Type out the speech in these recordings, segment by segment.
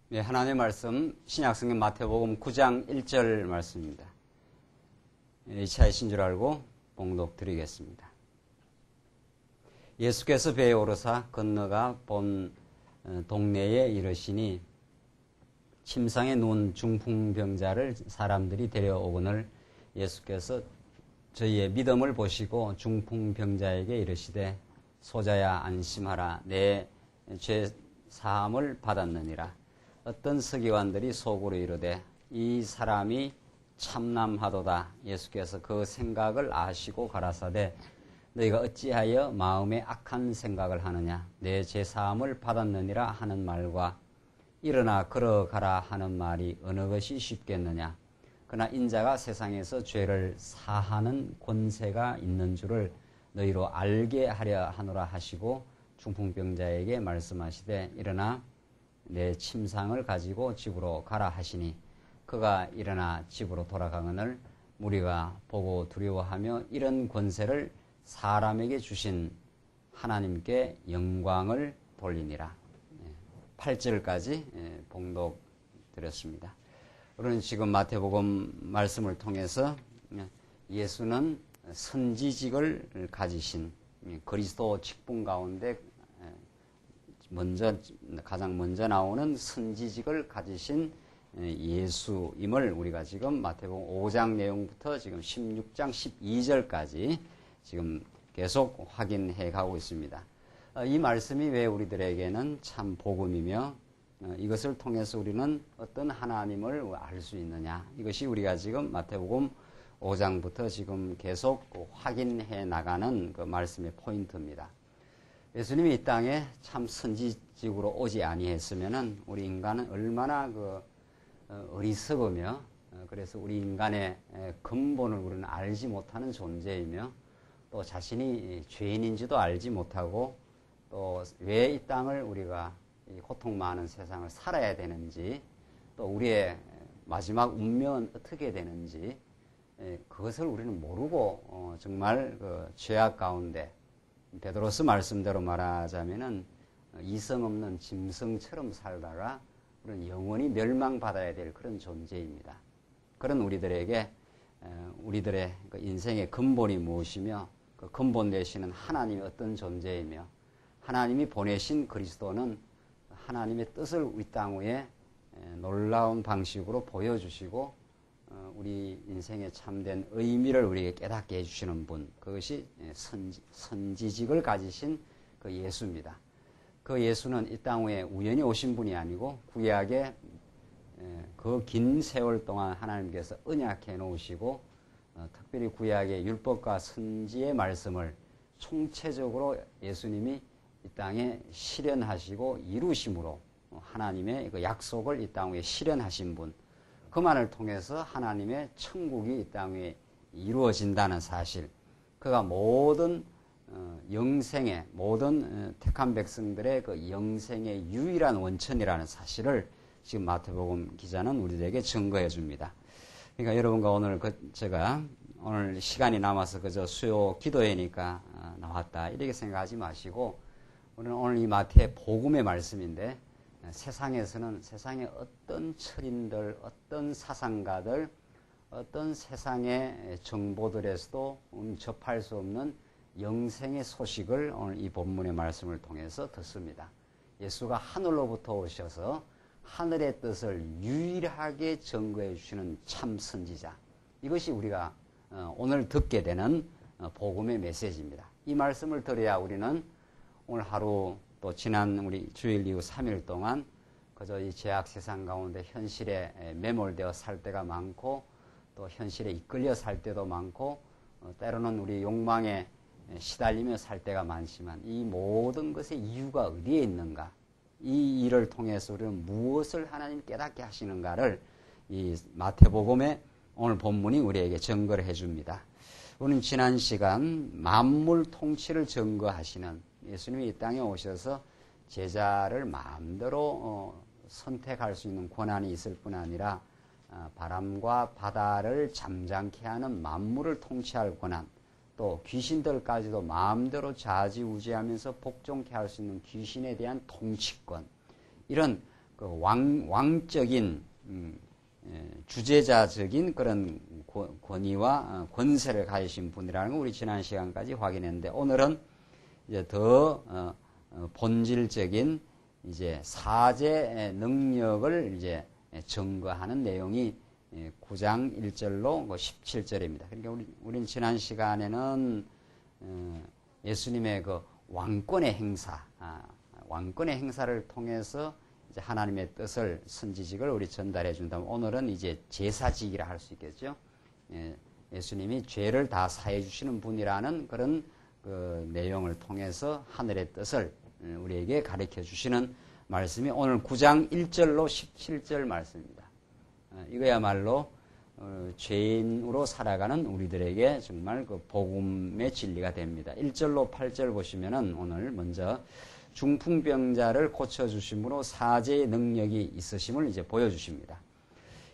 네, 하나님의 말씀 신약성경 마태복음 9장 1절 말씀입니다. 2차이신 줄 알고 봉독 드리겠습니다. 예수께서 배에 오르사 건너가 본 동네에 이르시니 침상에 누운 중풍병자를 사람들이 데려오거늘 예수께서 저희의 믿음을 보시고 중풍병자에게 이르시되 소자야 안심하라 내 죄 사함을 받았느니라. 어떤 서기관들이 속으로 이르되 이 사람이 참남하도다. 예수께서 그 생각을 아시고 가라사대 너희가 어찌하여 마음에 악한 생각을 하느냐. 내 죄 사함을 받았느니라 하는 말과 일어나 걸어가라 하는 말이 어느 것이 쉽겠느냐. 그러나 인자가 세상에서 죄를 사하는 권세가 있는 줄을 너희로 알게 하려 하노라 하시고 중풍병자에게 말씀하시되 일어나 내 침상을 가지고 집으로 가라 하시니 그가 일어나 집으로 돌아가거늘 무리가 보고 두려워하며 이런 권세를 사람에게 주신 하나님께 영광을 돌리니라. 8절까지 봉독 드렸습니다. 우리는 지금 마태복음 말씀을 통해서 예수는 선지직을 가지신 그리스도 직분 가운데 가장 먼저 나오는 선지직을 가지신 예수임을 우리가 지금 마태복음 5장 내용부터 지금 16장 12절까지 지금 계속 확인해 가고 있습니다. 이 말씀이 왜 우리들에게는 참 복음이며 이것을 통해서 우리는 어떤 하나님을 알 수 있느냐. 이것이 우리가 지금 마태복음 5장부터 지금 계속 확인해 나가는 그 말씀의 포인트입니다. 예수님이 이 땅에 참 선지직으로 오지 아니했으면은 우리 인간은 얼마나 어리석으며 그래서 우리 인간의 근본을 우리는 알지 못하는 존재이며 또 자신이 죄인인지도 알지 못하고 또 왜 이 땅을 우리가 이 고통 많은 세상을 살아야 되는지 또 우리의 마지막 운명은 어떻게 되는지 그것을 우리는 모르고 정말 그 죄악 가운데 베드로스 말씀대로 말하자면은 이성 없는 짐승처럼 살다가 우리는 영원히 멸망받아야 될 그런 존재입니다. 그런 우리들에게 우리들의 그 인생의 근본이 무엇이며 그 근본 되시는 하나님이 어떤 존재이며 하나님이 보내신 그리스도는 하나님의 뜻을 이 땅 위에 놀라운 방식으로 보여주시고 우리 인생의 참된 의미를 우리에게 깨닫게 해주시는 분, 그것이 선지직을 가지신 그 예수입니다. 그 예수는 이 땅 위에 우연히 오신 분이 아니고 구약에 그 긴 세월 동안 하나님께서 언약해 놓으시고 특별히 구약의 율법과 선지의 말씀을 총체적으로 예수님이 이 땅에 실현하시고 이루심으로 하나님의 그 약속을 이 땅 위에 실현하신 분, 그만을 통해서 하나님의 천국이 이 땅 위에 이루어진다는 사실, 그가 모든 영생의 모든 택한 백성들의 그 영생의 유일한 원천이라는 사실을 지금 마태복음 기자는 우리들에게 증거해 줍니다. 그러니까 여러분과 오늘 제가 오늘 시간이 남아서 그저 수요 기도회니까 나왔다 이렇게 생각하지 마시고 우리는 오늘 이 마태 복음의 말씀인데 세상에서는 세상의 어떤 철인들, 어떤 사상가들, 어떤 세상의 정보들에서도 접할 수 없는 영생의 소식을 오늘 이 본문의 말씀을 통해서 듣습니다. 예수가 하늘로부터 오셔서 하늘의 뜻을 유일하게 증거해 주시는 참 선지자. 이것이 우리가 오늘 듣게 되는 복음의 메시지입니다. 이 말씀을 들어야 우리는 오늘 하루 또 지난 우리 주일 이후 3일 동안 그저 이 죄악 세상 가운데 현실에 매몰되어 살 때가 많고 또 현실에 이끌려 살 때도 많고 때로는 우리 욕망에 시달리며 살 때가 많지만 이 모든 것의 이유가 어디에 있는가, 이 일을 통해서 우리는 무엇을 하나님 깨닫게 하시는가를 이 마태복음의 오늘 본문이 우리에게 증거를 해줍니다. 우리는 지난 시간 만물 통치를 증거하시는 예수님이 이 땅에 오셔서 제자를 마음대로 선택할 수 있는 권한이 있을 뿐 아니라 바람과 바다를 잠잠케 하는 만물을 통치할 권한, 또 귀신들까지도 마음대로 좌지우지하면서 복종케 할 수 있는 귀신에 대한 통치권, 이런 그 왕적인 주재자적인 그런 권위와 권세를 가지신 분이라는 거 우리 지난 시간까지 확인했는데, 오늘은 이제 더 본질적인 이제 사죄의 능력을 이제 증거하는 내용이 9장 1절로 17절입니다. 그러니까 우리는 지난 시간에는 예수님의 그 왕권의 행사, 왕권의 행사를 통해서 이제 하나님의 뜻을, 선지직을 우리 전달해 준다면, 오늘은 이제 제사직이라 할 수 있겠죠. 예수님이 죄를 다 사해 주시는 분이라는 그런 그 내용을 통해서 하늘의 뜻을 우리에게 가르쳐 주시는 말씀이 오늘 9장 1절로 17절 말씀입니다. 이거야말로 죄인으로 살아가는 우리들에게 정말 그 복음의 진리가 됩니다. 1절로 8절 보시면은 오늘 먼저 중풍병자를 고쳐주심으로 사죄의 능력이 있으심을 이제 보여주십니다.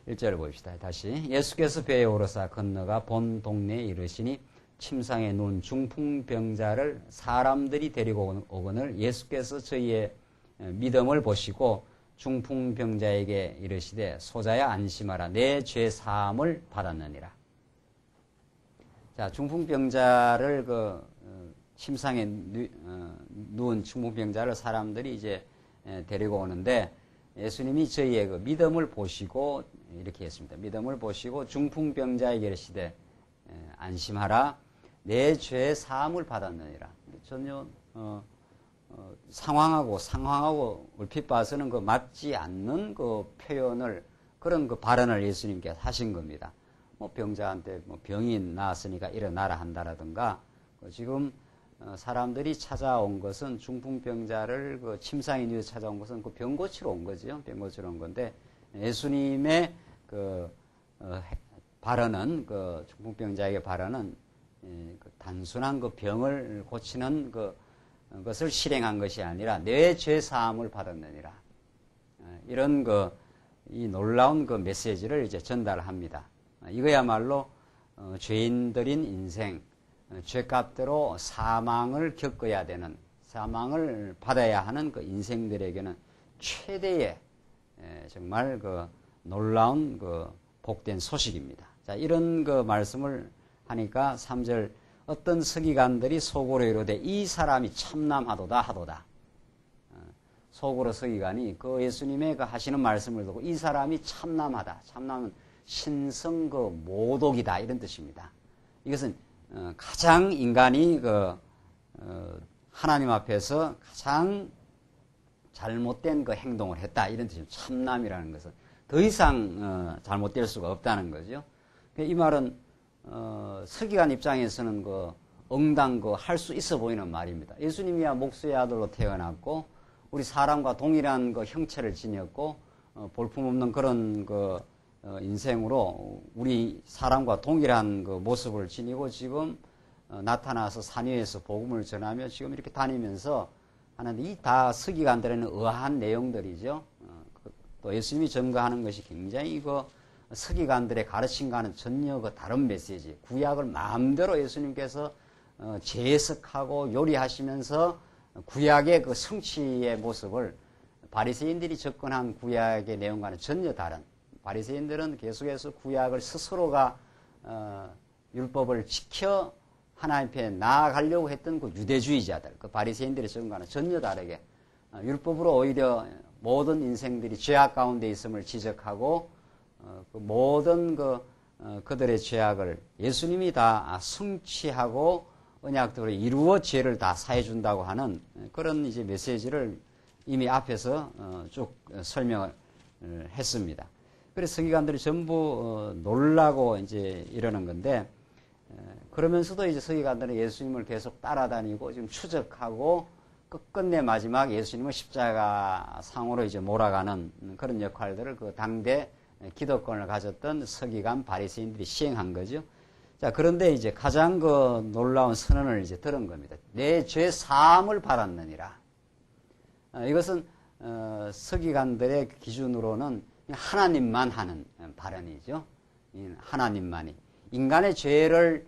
1절을 봅시다. 다시. 예수께서 배에 오르사 건너가 본 동네에 이르시니 침상에 누운 중풍병자를 사람들이 데리고 오거늘 예수께서 저희의 믿음을 보시고 중풍병자에게 이르시되 소자야 안심하라 내 죄 사함을 받았느니라. 자, 중풍병자를 침상에 누운 중풍병자를 사람들이 이제 데리고 오는데, 예수님이 저희의 그 믿음을 보시고 이렇게 했습니다. 믿음을 보시고 중풍병자에게 이르시되 안심하라 내 죄 사함을 받았느니라. 전혀 상황하고 얼핏 봐서는 그 맞지 않는 그 표현을, 그런 그 발언을 예수님께서 하신 겁니다. 뭐 병자한테 뭐 병이 나았으니까 일어나라 한다라든가, 지금 사람들이 찾아온 것은, 중풍병자를 그 침상에 누워 찾아온 것은 그 병 고치러 온 거죠. 병 고치러 온 건데, 예수님의 그 발언은, 그 중풍병자에게 발언은 그 단순한 그 병을 고치는 것을 실행한 것이 아니라 내 죄 사함을 받았느니라. 이런 이 놀라운 그 메시지를 이제 전달합니다. 이거야말로 죄인들인 인생, 죄값대로 사망을 겪어야 되는, 사망을 받아야 하는 그 인생들에게는 최대의 정말 그 놀라운 그 복된 소식입니다. 자, 이런 그 말씀을 하니까 3절, 어떤 서기관들이 속으로 이르되 이 사람이 참남하도다 하도다. 속으로 서기관이 그 예수님의 그 하시는 말씀을 듣고 이 사람이 참남하다. 참남은 신성 그 모독이다, 이런 뜻입니다. 이것은 가장 인간이 하나님 앞에서 가장 잘못된 그 행동을 했다, 이런 뜻입니다. 참남이라는 것은 더 이상 잘못될 수가 없다는 거죠. 이 말은 서기관 입장에서는 응당 할 수 있어 보이는 말입니다. 예수님이야 목수의 아들로 태어났고 우리 사람과 동일한 형체를 지녔고 볼품없는 그런 인생으로 우리 사람과 동일한 모습을 지니고 지금 나타나서 산 위에서 복음을 전하며 지금 이렇게 다니면서 하는데, 이 다 서기관들에는 의아한 내용들이죠. 또 예수님이 증거하는 것이 굉장히 서기관들의 가르침과는 전혀 다른 메시지, 구약을 마음대로 예수님께서 재해석하고 요리하시면서 구약의 성취의 모습을 바리새인들이 접근한 구약의 내용과는 전혀 다른, 바리새인들은 계속해서 구약을 스스로가 율법을 지켜 하나님 앞에 나아가려고 했던 유대주의자들, 바리새인들의 접근과는 전혀 다르게 율법으로 오히려 모든 인생들이 죄악 가운데 있음을 지적하고 모든 그들의 죄악을 예수님이 다 성취하고 언약대로 이루어 죄를 다 사해준다고 하는 그런 이제 메시지를 이미 앞에서 쭉 설명을 했습니다. 그래서 서기관들이 전부 놀라고 이제 이러는 건데, 그러면서도 이제 서기관들은 예수님을 계속 따라다니고 지금 추적하고 끝끝내 마지막 예수님을 십자가 상으로 이제 몰아가는 그런 역할들을 당대 기득권을 가졌던 서기관 바리새인들이 시행한 거죠. 자, 그런데 이제 가장 놀라운 선언을 이제 들은 겁니다. 내 죄 사함을 받았느니라. 이것은 서기관들의 기준으로는 하나님만 하는 발언이죠. 하나님만이 인간의 죄를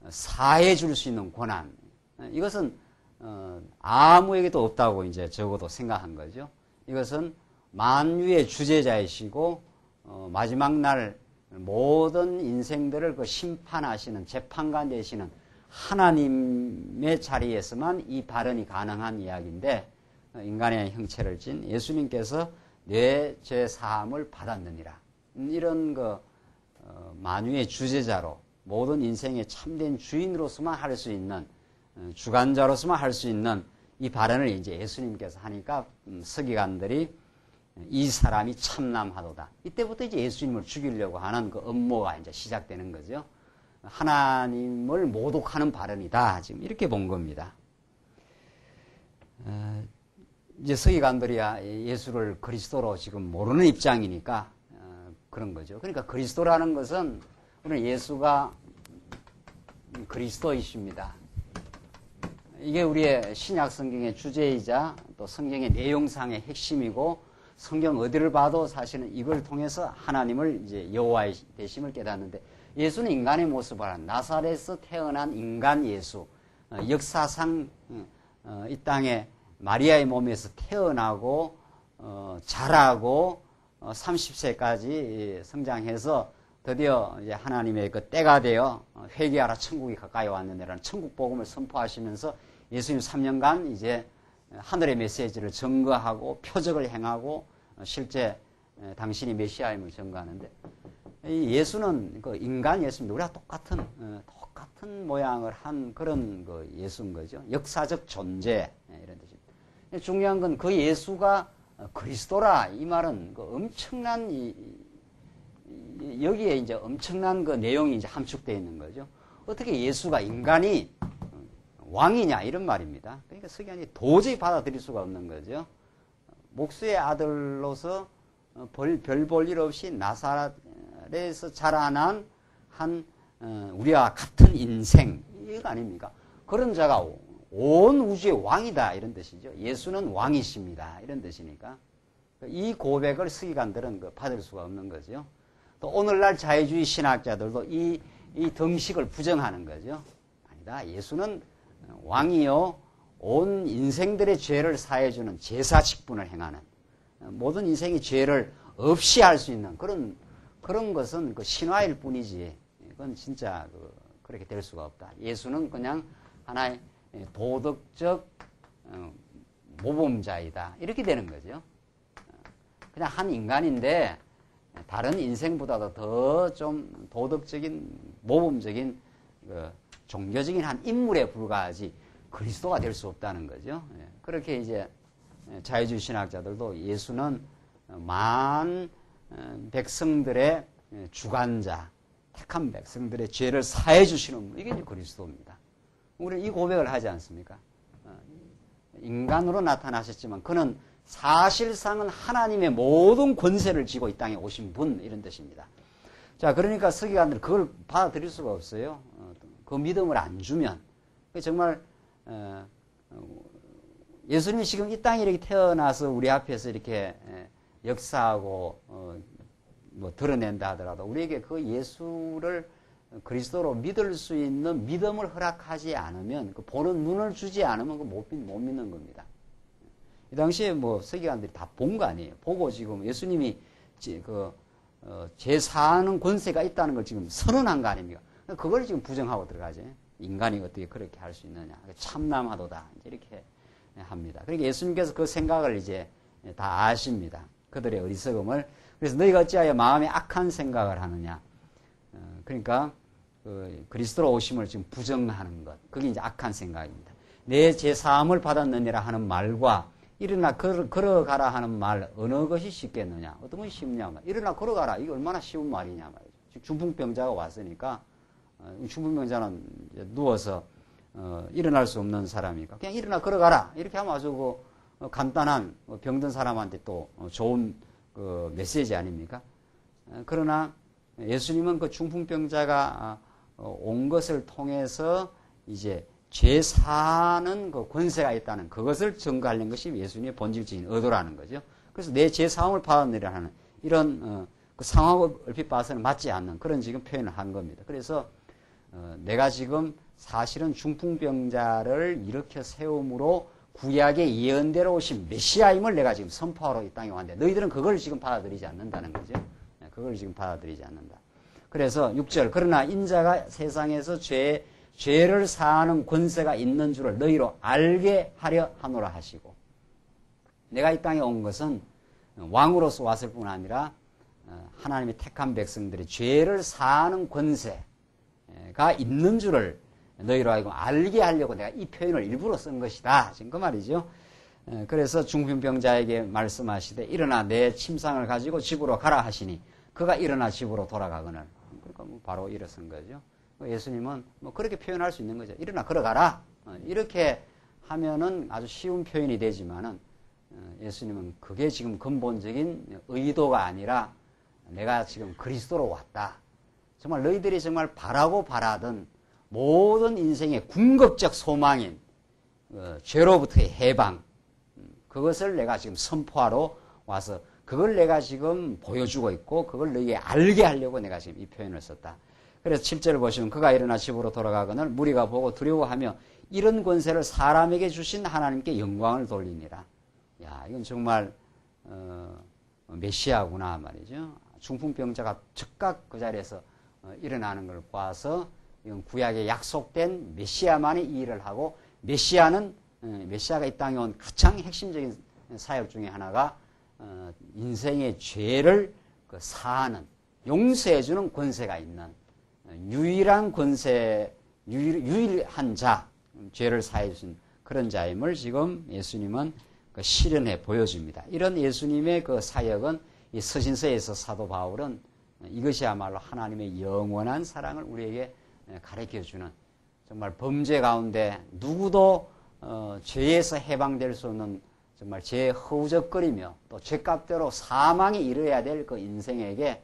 사해 줄 수 있는 권한, 이것은 아무에게도 없다고 이제 적어도 생각한 거죠. 이것은 만유의 주제자이시고 마지막 날 모든 인생들을 그 심판하시는 재판관 되시는 하나님의 자리에서만 이 발언이 가능한 이야기인데 인간의 형체를 진 예수님께서 내 죄 사함을 받았느니라. 이런 그 만유의 주제자로 모든 인생의 참된 주인으로서만 할 수 있는 주관자로서만 할 수 있는 이 발언을 이제 예수님께서 하니까 서기관들이 이 사람이 참남하도다. 이때부터 이제 예수님을 죽이려고 하는 그 음모가 이제 시작되는 거죠. 하나님을 모독하는 발언이다. 지금 이렇게 본 겁니다. 이제 서기관들이야 예수를 그리스도로 지금 모르는 입장이니까 그런 거죠. 그러니까 그리스도라는 것은 오늘 예수가 그리스도이십니다. 이게 우리의 신약 성경의 주제이자 또 성경의 내용상의 핵심이고 성경 어디를 봐도 사실은 이걸 통해서 하나님을 이제 여호와의 되심을 깨닫는데 예수는 인간의 모습을 한 나사렛에서 태어난 인간 예수, 역사상 이 땅에 마리아의 몸에서 태어나고 자라고 30세까지 성장해서 드디어 이제 하나님의 그 때가 되어 회개하라 천국이 가까이 왔는데라는 천국 복음을 선포하시면서 예수님 3년간 이제 하늘의 메시지를 증거하고 표적을 행하고 실제 당신이 메시아임을 증거하는데 이 예수는 그 인간 예수입니다. 우리가 똑같은 모양을 한 그런 그 예수인 거죠. 역사적 존재 이런 뜻입니다. 중요한 건 그 예수가 그리스도라 이 말은 그 엄청난 여기에 이제 엄청난 그 내용이 이제 함축되어 있는 거죠. 어떻게 예수가 인간이 왕이냐 이런 말입니다. 그러니까 서기관이 도저히 받아들일 수가 없는 거죠. 목수의 아들로서 별 볼 일 없이 나사렛에서 자라난 한 우리와 같은 인생 이거 아닙니까? 그런 자가 온 우주의 왕이다 이런 뜻이죠. 예수는 왕이십니다 이런 뜻이니까 이 고백을 서기관들은 받을 수가 없는 거죠. 또 오늘날 자유주의 신학자들도 이 덩식을 부정하는 거죠. 아니다. 예수는 왕이요 온 인생들의 죄를 사해주는 제사 직분을 행하는 모든 인생의 죄를 없이 할 수 있는 그런 것은 그 신화일 뿐이지 그건 진짜 그렇게 될 수가 없다. 예수는 그냥 하나의 도덕적 모범자이다 이렇게 되는 거죠. 그냥 한 인간인데 다른 인생보다도 더 좀 도덕적인 모범적인 종교적인 한 인물에 불과하지 그리스도가 될 수 없다는 거죠. 그렇게 이제 자유주의 신학자들도 예수는 만 백성들의 주관자, 택한 백성들의 죄를 사해 주시는 분, 이게 이제 그리스도입니다. 우리는 이 고백을 하지 않습니까? 인간으로 나타나셨지만 그는 사실상은 하나님의 모든 권세를 쥐고 이 땅에 오신 분 이런 뜻입니다. 자, 그러니까 서기관들은 그걸 받아들일 수가 없어요. 그 믿음을 안 주면 정말 예수님이 지금 이 땅에 이렇게 태어나서 우리 앞에서 이렇게 역사하고 뭐 드러낸다 하더라도 우리에게 그 예수를 그리스도로 믿을 수 있는 믿음을 허락하지 않으면 그 보는 눈을 주지 않으면 그 못 믿는 겁니다. 이 당시에 뭐 서기관들이 다 본 거 아니에요. 보고 지금 예수님이 제사하는 권세가 있다는 걸 지금 선언한 거 아닙니까? 그걸 지금 부정하고 들어가죠. 인간이 어떻게 그렇게 할 수 있느냐. 참남하도다. 이렇게 합니다. 그러니까 예수님께서 그 생각을 이제 다 아십니다. 그들의 어리석음을. 그래서 너희가 어찌하여 마음에 악한 생각을 하느냐. 그러니까 그리스도로 오심을 지금 부정하는 것. 그게 이제 악한 생각입니다. 내 제사함을 받았느니라 하는 말과 일어나 걸어가라 하는 말 어느 것이 쉽겠느냐. 어떤 것이 쉽냐. 일어나 걸어가라. 이게 얼마나 쉬운 말이냐 말이죠. 지금 중풍병자가 왔으니까 중풍병자는 누워서 일어날 수 없는 사람이니까 그냥 일어나 걸어가라. 이렇게 하면 아주 간단한 병든 사람한테 또 좋은 메시지 아닙니까? 그러나 예수님은 그 중풍병자가 온 것을 통해서 이제 죄 사는 그 권세가 있다는 그것을 증거하는 것이 예수님의 본질적인 의도라는 거죠. 그래서 내 죄 사함을 받았느라 하는 이런 그 상황을 얼핏 봐서는 맞지 않는 그런 지금 표현을 한 겁니다. 그래서 내가 지금 사실은 중풍병자를 일으켜 세움으로 구약의 예언대로 오신 메시아임을 내가 지금 선포하러 이 땅에 왔는데 너희들은 그걸 지금 받아들이지 않는다는 거죠. 그걸 지금 받아들이지 않는다. 그래서 6절 그러나 인자가 세상에서 죄를 사하는 권세가 있는 줄을 너희로 알게 하려 하노라 하시고 내가 이 땅에 온 것은 왕으로서 왔을 뿐 아니라 하나님이 택한 백성들이 죄를 사하는 권세가 있는 줄을 너희로 하여금 알게 하려고 내가 이 표현을 일부러 쓴 것이다. 지금 그 말이죠. 그래서 중풍병자에게 말씀하시되 일어나 내 침상을 가지고 집으로 가라 하시니 그가 일어나 집으로 돌아가거늘. 그러니까 바로 일어선 거죠. 예수님은 뭐 그렇게 표현할 수 있는 거죠. 일어나 걸어가라. 이렇게 하면은 아주 쉬운 표현이 되지만은 예수님은 그게 지금 근본적인 의도가 아니라 내가 지금 그리스도로 왔다. 정말 너희들이 정말 바라고 바라던 모든 인생의 궁극적 소망인 죄로부터의 해방 그것을 내가 지금 선포하러 와서 그걸 내가 지금 보여주고 있고 그걸 너희에게 알게 하려고 내가 지금 이 표현을 썼다. 그래서 7절을 보시면 그가 일어나 집으로 돌아가거늘 무리가 보고 두려워하며 이런 권세를 사람에게 주신 하나님께 영광을 돌리니라. 야, 이건 정말 메시아구나 말이죠. 중풍병자가 즉각 그 자리에서 일어나는 걸 봐서 이건 구약에 약속된 메시아만이 이 일을 하고 메시아가 이 땅에 온 가장 핵심적인 사역 중에 하나가 인생의 죄를 사하는 용서해주는 권세가 있는 유일한 권세 유일한 자 죄를 사해주신 그런 자임을 지금 예수님은 실현해 보여줍니다. 이런 예수님의 그 사역은 이 서신서에서 사도 바울은 이것이야말로 하나님의 영원한 사랑을 우리에게 가르쳐주는 정말 범죄 가운데 누구도 죄에서 해방될 수 없는 정말 죄에 허우적거리며 또 죄값대로 사망에 이르러야 될 그 인생에게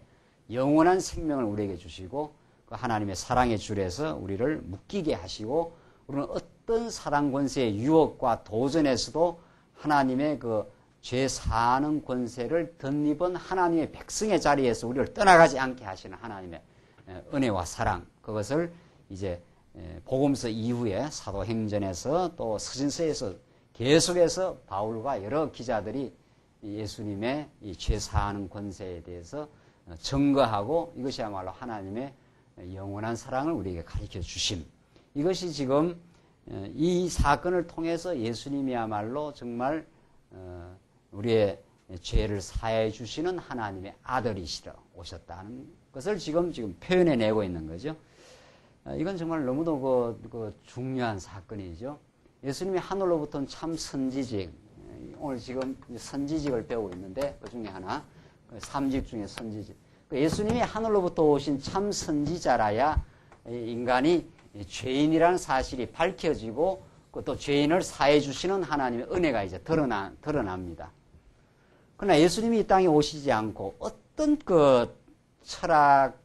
영원한 생명을 우리에게 주시고 그 하나님의 사랑의 줄에서 우리를 묶이게 하시고 우리는 어떤 사랑 권세의 유혹과 도전에서도 하나님의 그 죄 사하는 권세를 덧입은 하나님의 백성의 자리에서 우리를 떠나가지 않게 하시는 하나님의 은혜와 사랑 그것을 이제 복음서 이후에 사도행전에서 또 서신서에서 계속해서 바울과 여러 기자들이 예수님의 이 죄 사하는 권세에 대해서 증거하고 이것이야말로 하나님의 영원한 사랑을 우리에게 가르쳐 주심. 이것이 지금 이 사건을 통해서 예수님이야말로 정말 우리의 죄를 사해 주시는 하나님의 아들이시러 오셨다는 것을 지금 표현해내고 있는 거죠. 이건 정말 너무도 그 중요한 사건이죠. 예수님이 하늘로부터는 참 선지직, 오늘 지금 선지직을 배우고 있는데 그 중에 하나, 삼직 중에 선지직. 예수님이 하늘로부터 오신 참 선지자라야 인간이 죄인이라는 사실이 밝혀지고 또 죄인을 사해 주시는 하나님의 은혜가 이제 드러납니다. 그러나 예수님이 이 땅에 오시지 않고 어떤 그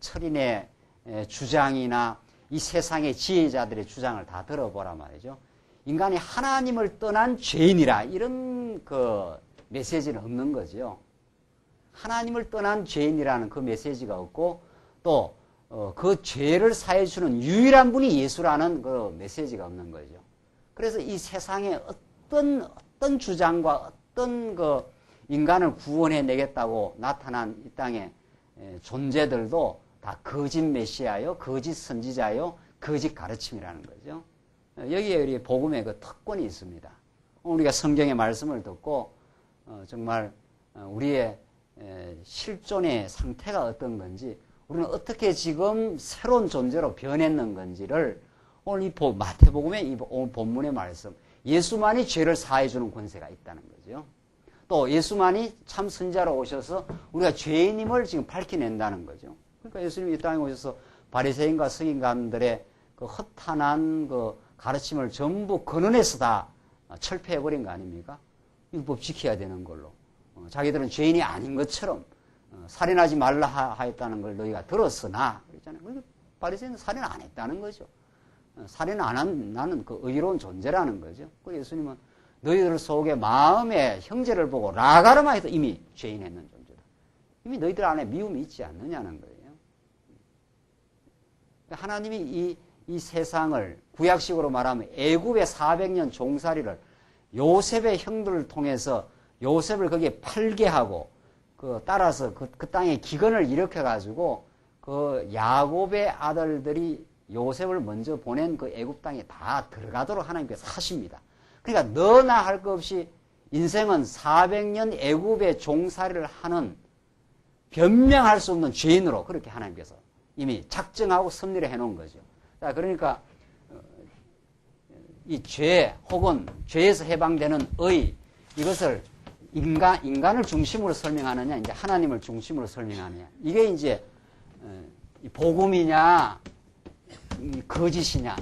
철인의 주장이나 이 세상의 지혜자들의 주장을 다 들어보란 말이죠. 인간이 하나님을 떠난 죄인이라 이런 그 메시지는 없는 거죠. 하나님을 떠난 죄인이라는 그 메시지가 없고 또 그 죄를 사해 주는 유일한 분이 예수라는 그 메시지가 없는 거죠. 그래서 이 세상에 어떤 주장과 어떤 그 인간을 구원해 내겠다고 나타난 이 땅의 존재들도 다 거짓 메시아요, 거짓 선지자요, 거짓 가르침이라는 거죠. 여기에 우리 복음의 그 특권이 있습니다. 우리가 성경의 말씀을 듣고 정말 우리의 실존의 상태가 어떤 건지 우리는 어떻게 지금 새로운 존재로 변했는 건지를 오늘 이 마태복음의 이 본문의 말씀 예수만이 죄를 사해 주는 권세가 있다는 거죠. 또 예수만이 참 선지자로 오셔서 우리가 죄인임을 지금 밝혀낸다는 거죠. 그러니까 예수님이 이 땅에 오셔서 바리새인과 서기관들의 그 허탄한 그 가르침을 전부 근원에서 다 철폐해버린 거 아닙니까? 율법 지켜야 되는 걸로. 자기들은 죄인이 아닌 것처럼 살인하지 말라 하였다는 걸 너희가 들었으나 그랬잖아요. 바리새인은 살인 안 했다는 거죠. 살인 안 한 나는 그 의로운 존재라는 거죠. 그 예수님은 너희들 속에 마음의 형제를 보고 라가르마 해도 이미 죄인했는 존재다. 이미 너희들 안에 미움이 있지 않느냐는 거예요. 하나님이 이 세상을 구약식으로 말하면 애굽의 400년 종살이를 요셉의 형들을 통해서 요셉을 거기에 팔게 하고 따라서 그 땅에 기근을 일으켜가지고 그 야곱의 아들들이 요셉을 먼저 보낸 그 애굽 땅에 다 들어가도록 하나님께서 하십니다. 그러니까 너나 할 것 없이 인생은 400년 애굽의 종살이를 하는 변명할 수 없는 죄인으로 그렇게 하나님께서 이미 작정하고 섭리를 해놓은 거죠. 자, 그러니까 이 죄 혹은 죄에서 해방되는 의, 이것을 인간을 중심으로 설명하느냐, 이제 하나님을 중심으로 설명하느냐, 이게 이제 복음이냐 거짓이냐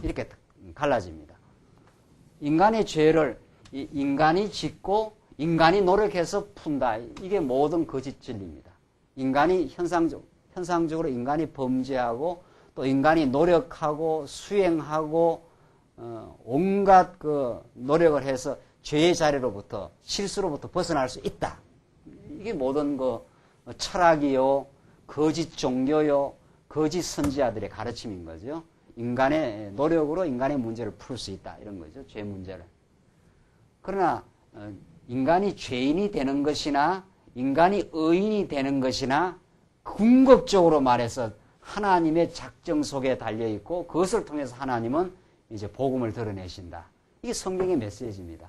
이렇게 갈라집니다. 인간의 죄를 인간이 짓고 인간이 노력해서 푼다, 이게 모든 거짓 진리입니다. 인간이 현상적으로 인간이 범죄하고 또 인간이 노력하고 수행하고 온갖 그 노력을 해서 죄의 자리로부터 실수로부터 벗어날 수 있다. 이게 모든 그 철학이요, 거짓 종교요, 거짓 선지자들의 가르침인 거죠. 인간의 노력으로 인간의 문제를 풀 수 있다, 이런 거죠. 죄 문제를. 그러나 인간이 죄인이 되는 것이나 인간이 의인이 되는 것이나 궁극적으로 말해서 하나님의 작정 속에 달려있고 그것을 통해서 하나님은 이제 복음을 드러내신다. 이게 성경의 메시지입니다.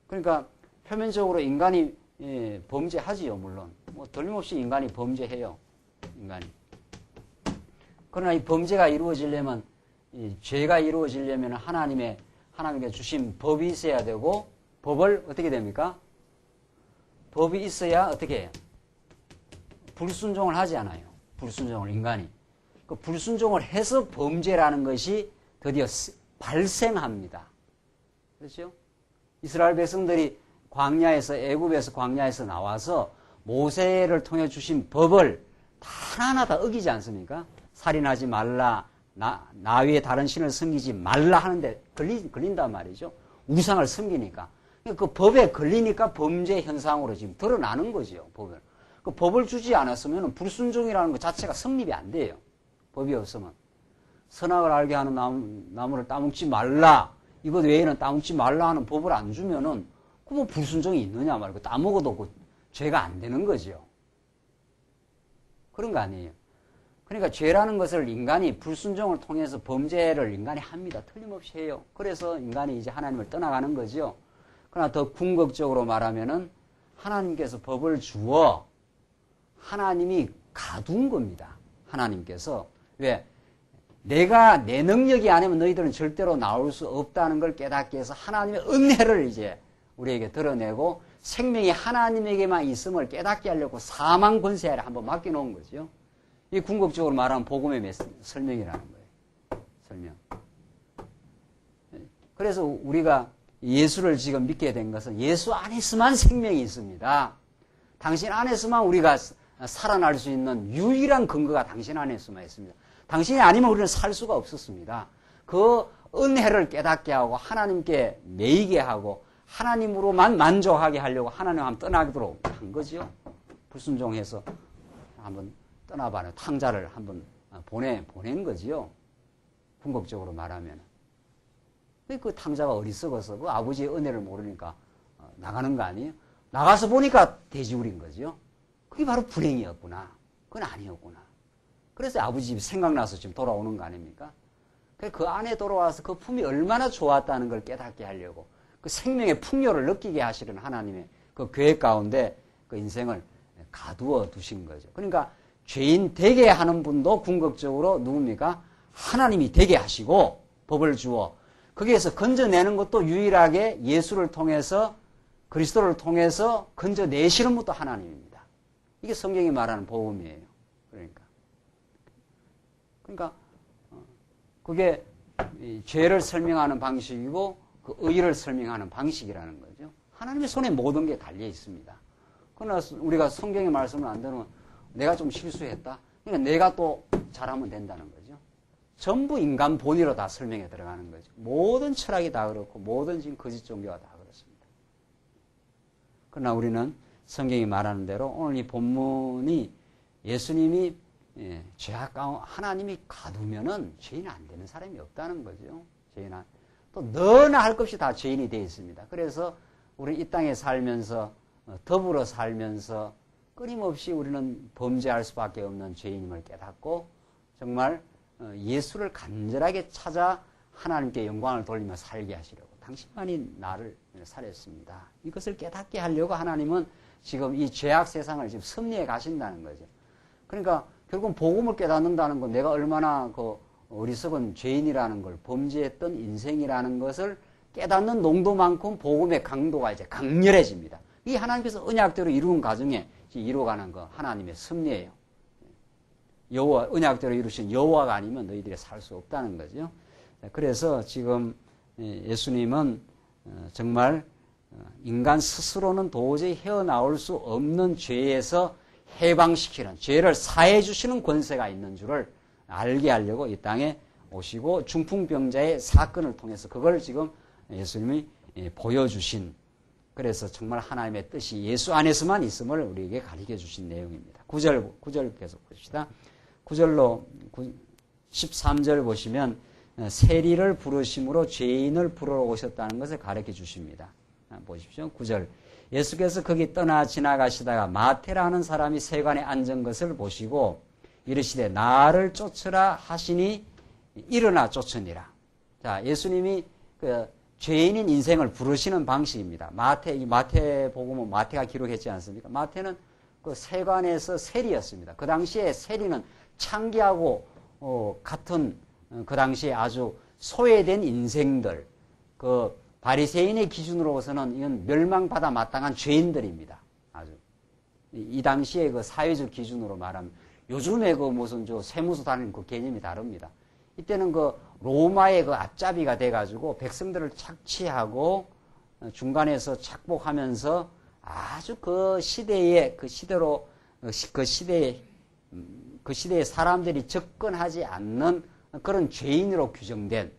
그러니까 표면적으로 인간이 범죄하지요, 물론. 뭐 틀림없이 인간이 범죄해요, 인간이. 그러나 이 범죄가 이루어지려면, 이 죄가 이루어지려면 하나님께 주신 법이 있어야 되고, 법을 어떻게 됩니까? 법이 있어야 어떻게 해요? 불순종을 하지 않아요. 불순종을 인간이. 그 불순종을 해서 범죄라는 것이 드디어 발생합니다. 그렇죠? 이스라엘 백성들이 애굽에서 광야에서 나와서 모세를 통해 주신 법을 하나하나 다 어기지 않습니까? 살인하지 말라, 나 외에 다른 신을 섬기지 말라 하는데 걸린단 말이죠. 우상을 섬기니까. 그 법에 걸리니까 범죄 현상으로 지금 드러나는 거죠, 법을. 그 법을 주지 않았으면 불순종이라는 것 자체가 성립이 안 돼요. 법이 없으면. 선악을 알게 하는 나무를 따먹지 말라, 이것 외에는 따먹지 말라 하는 법을 안 주면은 그 뭐 불순종이 있느냐 말고 따먹어도 그 죄가 안 되는 거죠. 그런 거 아니에요. 그러니까 죄라는 것을 인간이 불순종을 통해서 범죄를 인간이 합니다. 틀림없이 해요. 그래서 인간이 이제 하나님을 떠나가는 거죠. 그러나 더 궁극적으로 말하면은 하나님께서 법을 주어 하나님이 가둔 겁니다. 하나님께서. 왜? 내가 내 능력이 아니면 너희들은 절대로 나올 수 없다는 걸 깨닫게 해서 하나님의 은혜를 이제 우리에게 드러내고 생명이 하나님에게만 있음을 깨닫게 하려고 사망 권세를 한번 맡겨놓은 거죠. 이 궁극적으로 말하면 복음의 설명이라는 거예요. 설명. 그래서 우리가 예수를 지금 믿게 된 것은 예수 안에서만 생명이 있습니다. 당신 안에서만 우리가 살아날 수 있는 유일한 근거가 당신 안에서만 있습니다. 당신이 아니면 우리는 살 수가 없었습니다. 그 은혜를 깨닫게 하고 하나님께 매이게 하고 하나님으로만 만족하게 하려고 하나님 한번 떠나도록 한 거죠. 불순종해서 한번 떠나봐라. 탕자를 한번 보낸 거지요. 궁극적으로 말하면. 그 탕자가 어리석어서 그 아버지의 은혜를 모르니까 나가는 거 아니에요? 나가서 보니까 돼지우린 거죠. 그게 바로 불행이었구나. 그건 아니었구나. 그래서 아버지 집이 생각나서 지금 돌아오는 거 아닙니까? 그 안에 돌아와서 그 품이 얼마나 좋았다는 걸 깨닫게 하려고 그 생명의 풍요를 느끼게 하시는 하나님의 그 계획 가운데 그 인생을 가두어 두신 거죠. 그러니까 죄인 되게 하는 분도 궁극적으로 누굽니까? 하나님이 되게 하시고 법을 주어 거기에서 건져내는 것도 유일하게 예수를 통해서 그리스도를 통해서 건져내시는 것도 하나님입니다. 이게 성경이 말하는 복음이에요. 그러니까 그게 죄를 설명하는 방식이고 그 의를 설명하는 방식이라는 거죠. 하나님의 손에 모든 게 달려 있습니다. 그러나 우리가 성경의 말씀을 안 들으면 내가 좀 실수했다. 그러니까 내가 또 잘하면 된다는 거죠. 전부 인간 본의로 다 설명에 들어가는 거죠. 모든 철학이 다 그렇고 모든 지금 거짓 종교가 다 그렇습니다. 그러나 우리는 성경이 말하는 대로 오늘 이 본문이 예수님이 죄악 가운데 하나님이 가두면은 죄인 안 되는 사람이 없다는 거죠. 또 너나 할 것 없이 다 죄인이 되어 있습니다. 그래서 우리 이 땅에 살면서 더불어 살면서 끊임없이 우리는 범죄할 수밖에 없는 죄인임을 깨닫고 정말 예수를 간절하게 찾아 하나님께 영광을 돌리며 살게 하시려고 당신만이 나를 살렸습니다. 이것을 깨닫게 하려고 하나님은 지금 이 죄악 세상을 지금 섭리해 가신다는 거죠. 그러니까 결국 복음을 깨닫는다는 건 내가 얼마나 그 어리석은 죄인이라는 걸, 범죄했던 인생이라는 것을 깨닫는 농도만큼 복음의 강도가 이제 강렬해집니다. 이 하나님께서 언약대로 이루는 과정에 이루어가는 거 하나님의 섭리예요. 여호와, 언약대로 이루신 여호와가 아니면 너희들이 살 수 없다는 거죠. 그래서 지금 예수님은 정말 인간 스스로는 도저히 헤어나올 수 없는 죄에서 해방시키는, 죄를 사해 주시는 권세가 있는 줄을 알게 하려고 이 땅에 오시고 중풍병자의 사건을 통해서 그걸 지금 예수님이 보여주신, 그래서 정말 하나님의 뜻이 예수 안에서만 있음을 우리에게 가르쳐 주신 내용입니다. 9절 계속 보십시다. 9절로 13절 보시면 세리를 부르심으로 죄인을 부르러 오셨다는 것을 가르쳐 주십니다. 보십시오. 9절. 예수께서 거기 떠나 지나가시다가 마태라는 사람이 세관에 앉은 것을 보시고 이르시되 나를 쫓으라 하시니 일어나 쫓으니라. 자, 예수님이 그 죄인인 인생을 부르시는 방식입니다. 마태복음은 마태가 기록했지 않습니까? 마태는 그 세관에서 세리였습니다. 그 당시에 세리는 창기하고 같은 그 당시에 아주 소외된 인생들, 그 바리새인의 기준으로서는 이건 멸망받아 마땅한 죄인들입니다. 아주 이 당시에 그 사회적 기준으로 말하면 요즘에 그 무슨 세무서 다니는 그 개념이 다릅니다. 이때는 그 로마의 그 앞잡이가 돼가지고 백성들을 착취하고 중간에서 착복하면서 아주 그 시대의 사람들이 접근하지 않는 그런 죄인으로 규정된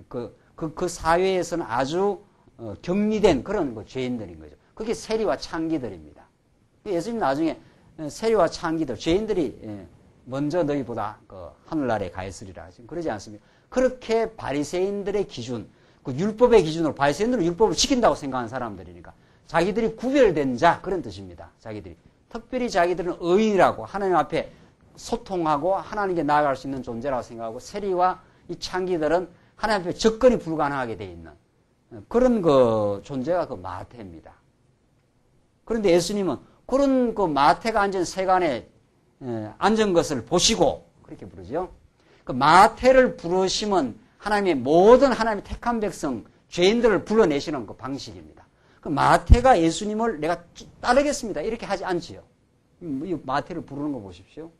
그 사회에서는 아주 격리된 그런 그 죄인들인 거죠. 그게 세리와 창기들입니다. 예수님 나중에 세리와 창기들, 죄인들이 먼저 너희보다 그 하늘나라에 가 있으리라 지금 그러지 않습니까? 그렇게 바리새인들의 기준, 그 율법의 기준으로 바리새인들은 율법을 지킨다고 생각하는 사람들이니까 자기들이 구별된 자 그런 뜻입니다. 자기들이 특별히 자기들은 의인이라고 하나님 앞에 소통하고 하나님께 나아갈 수 있는 존재라고 생각하고 세리와 이 창기들은 하나님 앞에 접근이 불가능하게 돼 있는 그런 그 존재가 그 마태입니다. 그런데 예수님은 그런 그 마태가 앉은 세간에 앉은 것을 보시고 그렇게 부르죠. 그 마태를 부르심은 하나님의 모든 하나님의 택한 백성 죄인들을 불러내시는 그 방식입니다. 그 마태가 예수님을 내가 따르겠습니다 이렇게 하지 않지요. 이 마태를 부르는 거 보십시오.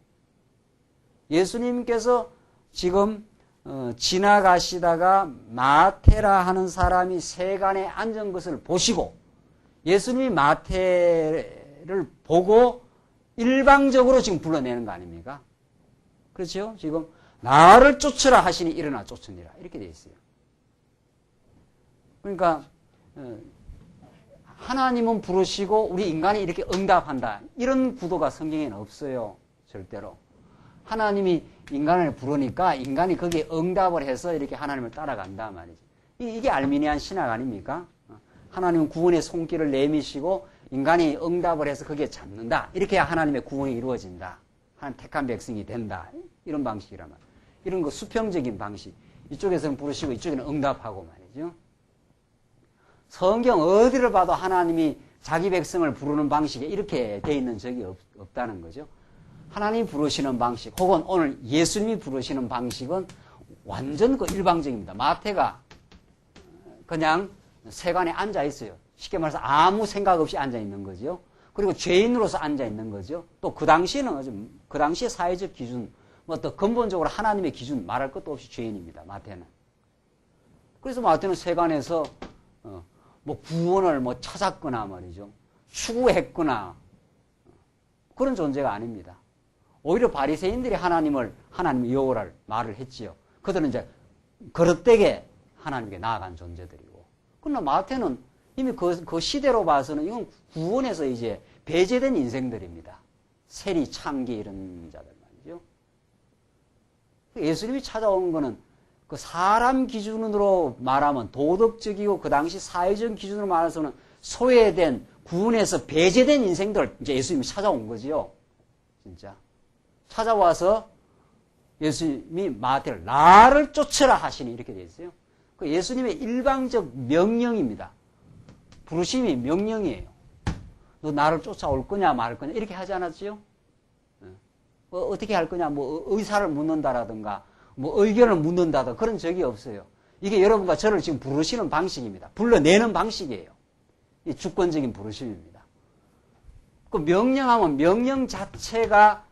예수님께서 지금 지나가시다가 마태라 하는 사람이 세간에 앉은 것을 보시고 예수님이 마태를 보고 일방적으로 지금 불러내는 거 아닙니까? 그렇죠? 지금 나를 쫓으라 하시니 일어나 쫓으니라 이렇게 되어 있어요. 그러니까 하나님은 부르시고 우리 인간이 이렇게 응답한다 이런 구도가 성경에는 없어요. 절대로. 하나님이 인간을 부르니까 인간이 거기에 응답을 해서 이렇게 하나님을 따라간다 말이지. 이게 알미니안 신학 아닙니까? 하나님은 구원의 손길을 내미시고 인간이 응답을 해서 거기에 잡는다. 이렇게 해야 하나님의 구원이 이루어진다. 하나님 택한 백성이 된다. 이런 방식이란 말이에요. 이런 거 수평적인 방식. 이쪽에서는 부르시고 이쪽에는 응답하고 말이죠. 성경 어디를 봐도 하나님이 자기 백성을 부르는 방식이 이렇게 돼 있는 적이 없다는 거죠. 하나님이 부르시는 방식 혹은 오늘 예수님이 부르시는 방식은 완전 그 일방적입니다. 마태가 그냥 세간에 앉아 있어요. 쉽게 말해서 아무 생각 없이 앉아 있는 거죠. 그리고 죄인으로서 앉아 있는 거죠. 또 그 당시에는 그 당시의 사회적 기준, 뭐 또 근본적으로 하나님의 기준 말할 것도 없이 죄인입니다. 마태는. 그래서 마태는 세간에서 뭐 구원을 뭐 찾았거나 말이죠. 추구했거나 그런 존재가 아닙니다. 오히려 바리새인들이 하나님의 여호와를 말을 했지요. 그들은 이제 거릇되게 하나님께 나아간 존재들이고. 그러나 마태는 이미 그 시대로 봐서는 이건 구원에서 이제 배제된 인생들입니다. 세리, 창기 이런 자들 말이죠. 예수님이 찾아온 거는 그 사람 기준으로 말하면 도덕적이고 그 당시 사회적 기준으로 말해서는 소외된 구원에서 배제된 인생들 이제 예수님이 찾아온 거지요. 진짜 찾아와서 예수님이 마태를 나를 쫓으라 하시니 이렇게 되어 있어요. 그 예수님의 일방적 명령입니다. 부르심이 명령이에요. 너 나를 쫓아올 거냐 말 거냐 이렇게 하지 않았지요? 어떻게 할 거냐 뭐 의사를 묻는다라든가 뭐 의견을 묻는다든가 그런 적이 없어요. 이게 여러분과 저를 지금 부르시는 방식입니다. 불러내는 방식이에요. 이 주권적인 부르심입니다. 그 명령하면 명령 자체가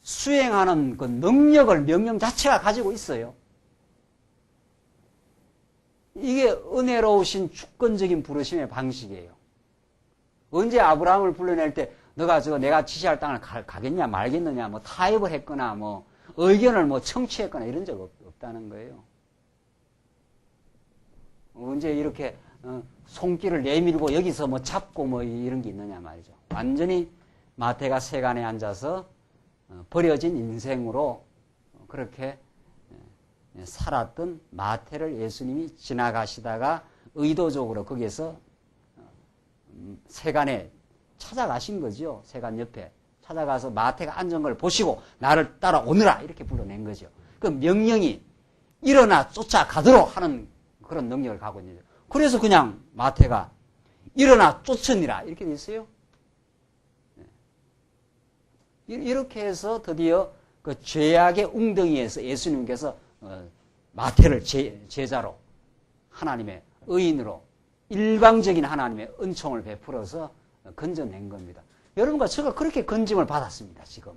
수행하는 그 능력을 명령 자체가 가지고 있어요. 이게 은혜로우신 주권적인 부르심의 방식이에요. 언제 아브라함을 불러낼 때 너가 내가 지시할 땅을 가겠냐 말겠느냐 뭐 타협을 했거나 뭐 의견을 뭐 청취했거나 이런 적 없다는 거예요. 언제 이렇게 손길을 내밀고 여기서 뭐 잡고 뭐 이런 게 있느냐 말이죠. 완전히 마태가 세간에 앉아서 버려진 인생으로 그렇게 살았던 마태를 예수님이 지나가시다가 의도적으로 거기에서 세간에 찾아가신 거죠. 세간 옆에 찾아가서 마태가 앉은 걸 보시고 나를 따라오느라 이렇게 불러낸 거죠. 그 명령이 일어나 쫓아가도록 하는 그런 능력을 갖고 있는 거죠. 그래서 그냥 마태가 일어나 쫓으니라 이렇게 돼 있어요. 이렇게 해서 드디어 그 죄악의 웅덩이에서 예수님께서 마태를 제자로 하나님의 의인으로 일방적인 하나님의 은총을 베풀어서 건져낸 겁니다. 여러분과 제가 그렇게 건짐을 받았습니다. 지금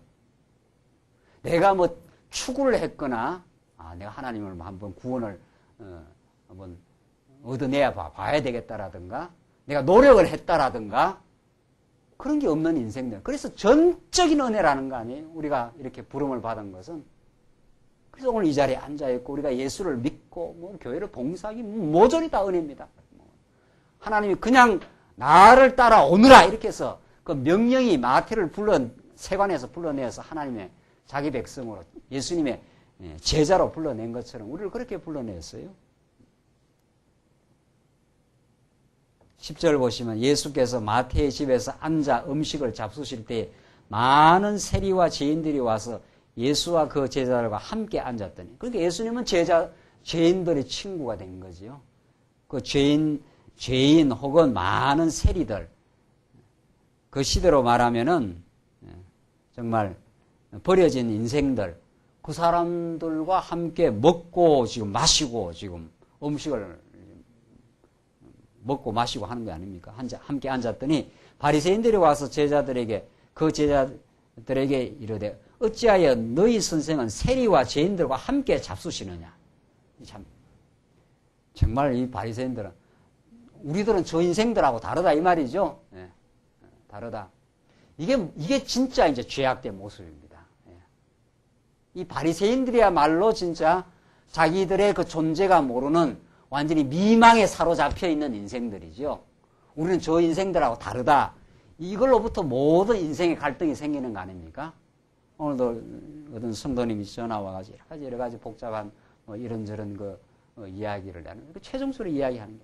내가 뭐 추구를 했거나 내가 하나님을 한번 구원을 한번 얻어내야 봐야 되겠다라든가 내가 노력을 했다라든가 그런 게 없는 인생들. 그래서 전적인 은혜라는 거 아니에요? 우리가 이렇게 부름을 받은 것은. 그래서 오늘 이 자리에 앉아있고 우리가 예수를 믿고 뭐 교회를 봉사하기 모조리 다 은혜입니다. 하나님이 그냥 나를 따라오느라 이렇게 해서 그 명령이 마태를 세관에서 불러내어서 하나님의 자기 백성으로 예수님의 제자로 불러낸 것처럼 우리를 그렇게 불러냈어요. 10절 보시면 예수께서 마태의 집에서 앉아 음식을 잡수실 때 많은 세리와 죄인들이 와서 예수와 그 제자들과 함께 앉았더니 그러니까 예수님은 죄인들의 친구가 된 거죠. 그 죄인 혹은 많은 세리들 그 시대로 말하면은 정말 버려진 인생들 그 사람들과 함께 먹고 지금 마시고 지금 음식을 먹고 마시고 하는 거 아닙니까? 함께 앉았더니 바리새인들이 와서 제자들에게 이르되 어찌하여 너희 선생은 세리와 죄인들과 함께 잡수시느냐? 참 정말 이 바리새인들은 우리들은 저 인생들하고 다르다 이 말이죠. 예, 다르다. 이게 진짜 이제 죄악된 모습입니다. 예. 이 바리새인들이야말로 진짜 자기들의 그 존재가 모르는 완전히 미망에 사로잡혀 있는 인생들이죠. 우리는 저 인생들하고 다르다. 이걸로부터 모든 인생의 갈등이 생기는 거 아닙니까? 오늘도 어떤 성도님이 전화 와가지고 여러 가지 복잡한 이런저런 이야기를 하는 최종적으로 이야기하는 게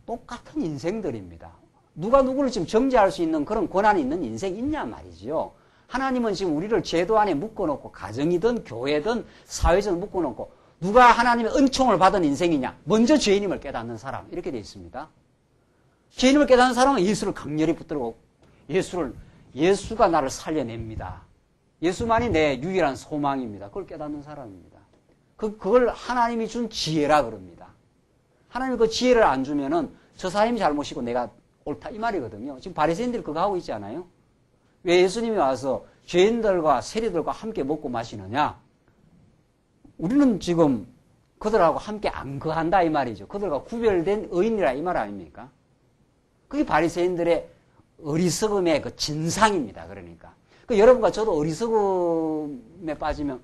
똑같은 인생들입니다. 누가 누구를 지금 정죄할 수 있는 그런 권한이 있는 인생이 있냐 말이죠. 하나님은 지금 우리를 제도 안에 묶어놓고 가정이든 교회든 사회든 묶어놓고 누가 하나님의 은총을 받은 인생이냐? 먼저 죄인임을 깨닫는 사람 이렇게 되어 있습니다. 죄인임을 깨닫는 사람은 예수를 강렬히 붙들고 예수가 나를 살려냅니다. 예수만이 내 유일한 소망입니다. 그걸 깨닫는 사람입니다. 그걸 하나님이 준 지혜라 그럽니다. 하나님이 그 지혜를 안 주면은 저 사람이 잘못이고 내가 옳다 이 말이거든요. 지금 바리새인들이 그거 하고 있지 않아요? 왜 예수님이 와서 죄인들과 세리들과 함께 먹고 마시느냐? 우리는 지금 그들하고 함께 안 거한다 이 말이죠. 그들과 구별된 의인이라 이 말 아닙니까? 그게 바리새인들의 어리석음의 그 진상입니다. 그러니까 여러분과 저도 어리석음에 빠지면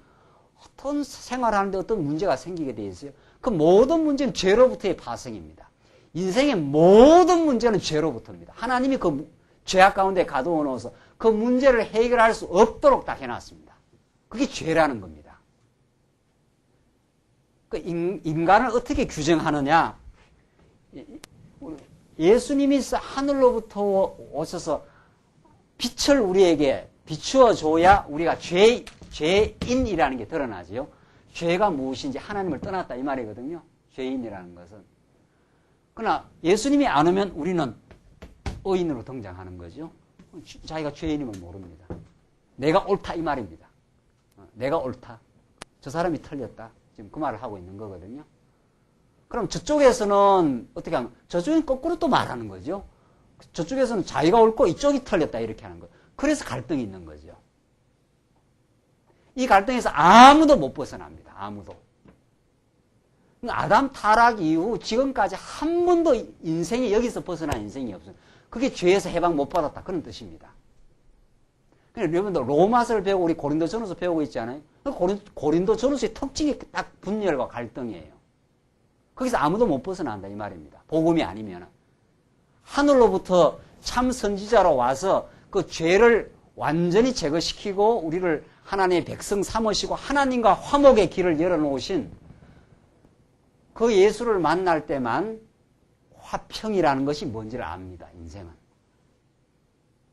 어떤 생활하는데 어떤 문제가 생기게 돼 있어요. 그 모든 문제는 죄로부터의 파생입니다. 인생의 모든 문제는 죄로부터입니다. 하나님이 그 죄악 가운데 가두어 놓아서 그 문제를 해결할 수 없도록 딱 해놨습니다. 그게 죄라는 겁니다. 그 인간을 어떻게 규정하느냐? 예수님이 하늘로부터 오셔서 빛을 우리에게 비추어 줘야 우리가 죄인이라는 게 드러나지요. 죄가 무엇인지 하나님을 떠났다 이 말이거든요. 죄인이라는 것은. 그러나 예수님이 안 오면 우리는 의인으로 등장하는 거죠. 자기가 죄인임을 모릅니다. 내가 옳다 이 말입니다. 내가 옳다. 저 사람이 틀렸다. 지금 그 말을 하고 있는 거거든요. 그럼 저쪽에서는 어떻게 하면 저쪽은 거꾸로 또 말하는 거죠. 저쪽에서는 자기가 옳고 이쪽이 틀렸다 이렇게 하는 거예요. 그래서 갈등이 있는 거죠. 이 갈등에서 아무도 못 벗어납니다. 아무도. 아담 타락 이후 지금까지 한 번도 인생이 여기서 벗어난 인생이 없어요. 그게 죄에서 해방 못 받았다. 그런 뜻입니다. 그러니까 여러분들 로마서를 배우고 우리 고린도전서 배우고 있잖아요. 고린도전서의 특징이 딱 분열과 갈등이에요. 거기서 아무도 못 벗어난다 이 말입니다. 복음이 아니면. 하늘로부터 참 선지자로 와서 그 죄를 완전히 제거시키고 우리를 하나님의 백성 삼으시고 하나님과 화목의 길을 열어놓으신 그 예수를 만날 때만 화평이라는 것이 뭔지를 압니다. 인생은.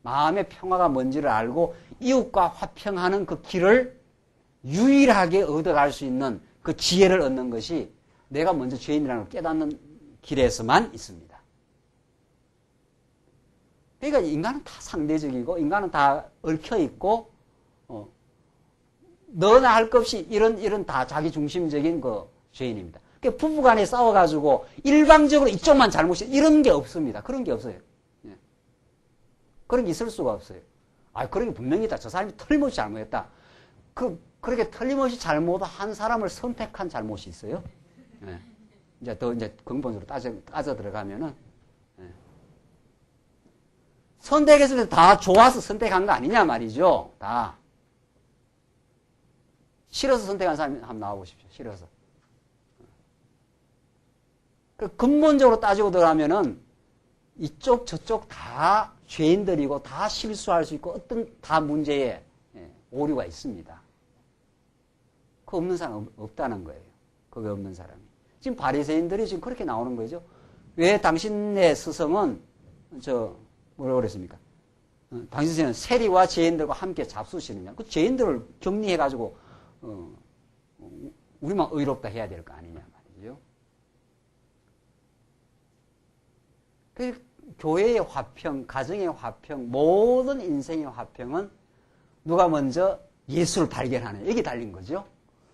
마음의 평화가 뭔지를 알고 이웃과 화평하는 그 길을 유일하게 얻어갈 수 있는 그 지혜를 얻는 것이 내가 먼저 죄인이라는 걸 깨닫는 길에서만 있습니다. 그러니까 인간은 다 상대적이고 인간은 다 얽혀있고 너나 할 것 없이 이런 다 자기 중심적인 그 죄인입니다. 그러니까 부부간에 싸워가지고 일방적으로 이쪽만 잘못이 이런 게 없습니다. 그런 게 없어요. 예. 그런 게 있을 수가 없어요. 그런 게 분명히 있다. 저 사람이 틀림없이 잘못했다. 그렇게 틀림없이 잘못한 사람을 선택한 잘못이 있어요. 예. 이제 근본적으로 따져 들어가면은 예. 선택했을 때 다 좋아서 선택한 거 아니냐 말이죠. 다 싫어서 선택한 사람이 한번 나와보십시오. 싫어서. 근본적으로 따지고 들어가면은 이쪽 저쪽 다 죄인들이고 다 실수할 수 있고 어떤 다 문제에 오류가 있습니다. 그 없는 사람 없다는 거예요. 그게 없는 사람이. 지금 바리새인들이 지금 그렇게 나오는 거죠. 왜 당신의 스승은 뭐라고 그랬습니까? 당신은 세리와 죄인들과 함께 잡수시느냐? 그 죄인들을 격리해가지고 우리만 의롭다 해야 될 거 아니냐 말이죠. 그 교회의 화평, 가정의 화평, 모든 인생의 화평은 누가 먼저 예수를 발견하느냐 여기 달린 거죠.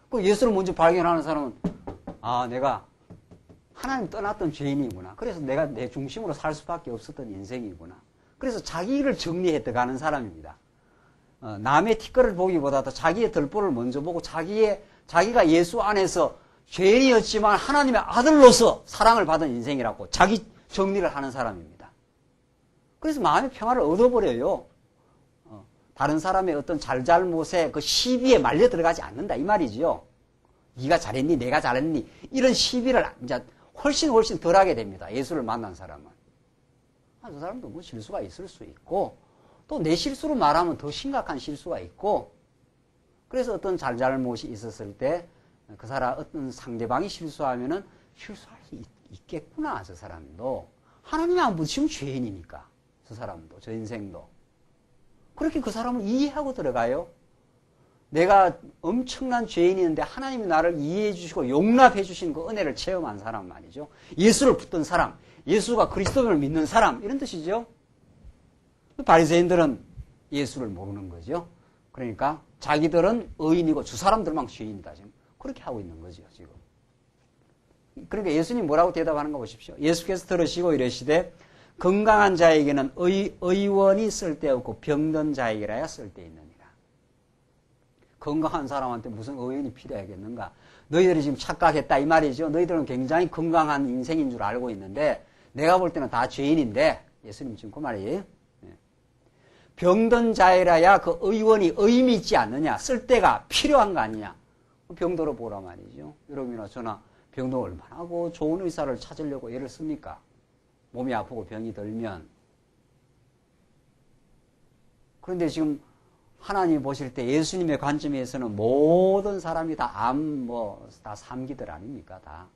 그 예수를 먼저 발견하는 사람은 내가 하나님 떠났던 죄인이구나. 그래서 내가 내 중심으로 살 수밖에 없었던 인생이구나. 그래서 자기를 정리해 들어가는 사람입니다. 남의 티끌을 보기보다도 자기의 덜보를 먼저 보고 자기가 예수 안에서 죄인이었지만 하나님의 아들로서 사랑을 받은 인생이라고 자기 정리를 하는 사람입니다. 그래서 마음의 평화를 얻어버려요. 다른 사람의 어떤 잘잘못에 그 시비에 말려 들어가지 않는다 이 말이지요. 네가 잘했니 내가 잘했니 이런 시비를 이제 훨씬 덜하게 됩니다. 예수를 만난 사람은. 저 사람도 뭐 실수가 있을 수 있고 또 내 실수로 말하면 더 심각한 실수가 있고 그래서 어떤 잘잘못이 있었을 때 그 사람 어떤 상대방이 실수하면은 실수할 수 있겠구나 저 사람도 하나님이 안 부딪히면 죄인이니까 저 사람도 저 인생도 그렇게 그 사람을 이해하고 들어가요. 내가 엄청난 죄인이었는데 하나님이 나를 이해해 주시고 용납해 주신 그 은혜를 체험한 사람 말이죠. 예수를 붙든 사람, 예수가 그리스도를 믿는 사람 이런 뜻이죠. 바리새인들은 예수를 모르는 거죠. 그러니까 자기들은 의인이고 주 사람들만 죄인이다 지금 그렇게 하고 있는 거죠 지금. 그러니까 예수님 뭐라고 대답하는 거 보십시오. 예수께서 들으시고 이르시되 건강한 자에게는 의원이 쓸데없고 병든 자에게라야 쓸데있느니라. 건강한 사람한테 무슨 의원이 필요하겠는가. 너희들이 지금 착각했다 이 말이죠. 너희들은 굉장히 건강한 인생인 줄 알고 있는데 내가 볼 때는 다 죄인인데 예수님 지금 그 말이에요. 병든 자에라야 그 의원이 의미 있지 않느냐. 쓸데가 필요한 거 아니냐. 병들어 보라 말이죠. 여러분이나 저나 병도 얼마나 하고 좋은 의사를 찾으려고 애를 씁니까? 몸이 아프고 병이 들면. 그런데 지금 하나님이 보실 때 예수님의 관점에서는 모든 사람이 다 다 삼기들 아닙니까? 다.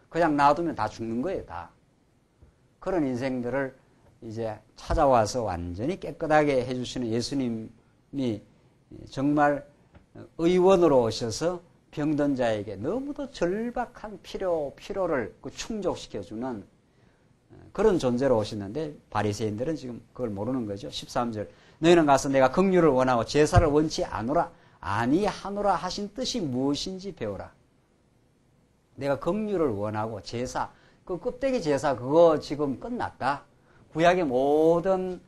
그냥 놔두면 다 죽는 거예요, 다. 그런 인생들을 이제 찾아와서 완전히 깨끗하게 해주시는 예수님이 정말 의원으로 오셔서 병든 자에게 너무도 절박한 필요를 충족시켜주는 그런 존재로 오셨는데 바리새인들은 지금 그걸 모르는 거죠. 13절 너희는 가서 내가 긍휼을 원하고 제사를 원치 아니하노라 하신 뜻이 무엇인지 배우라. 내가 긍휼을 원하고 제사, 그 껍데기 제사 그거 지금 끝났다. 구약의 모든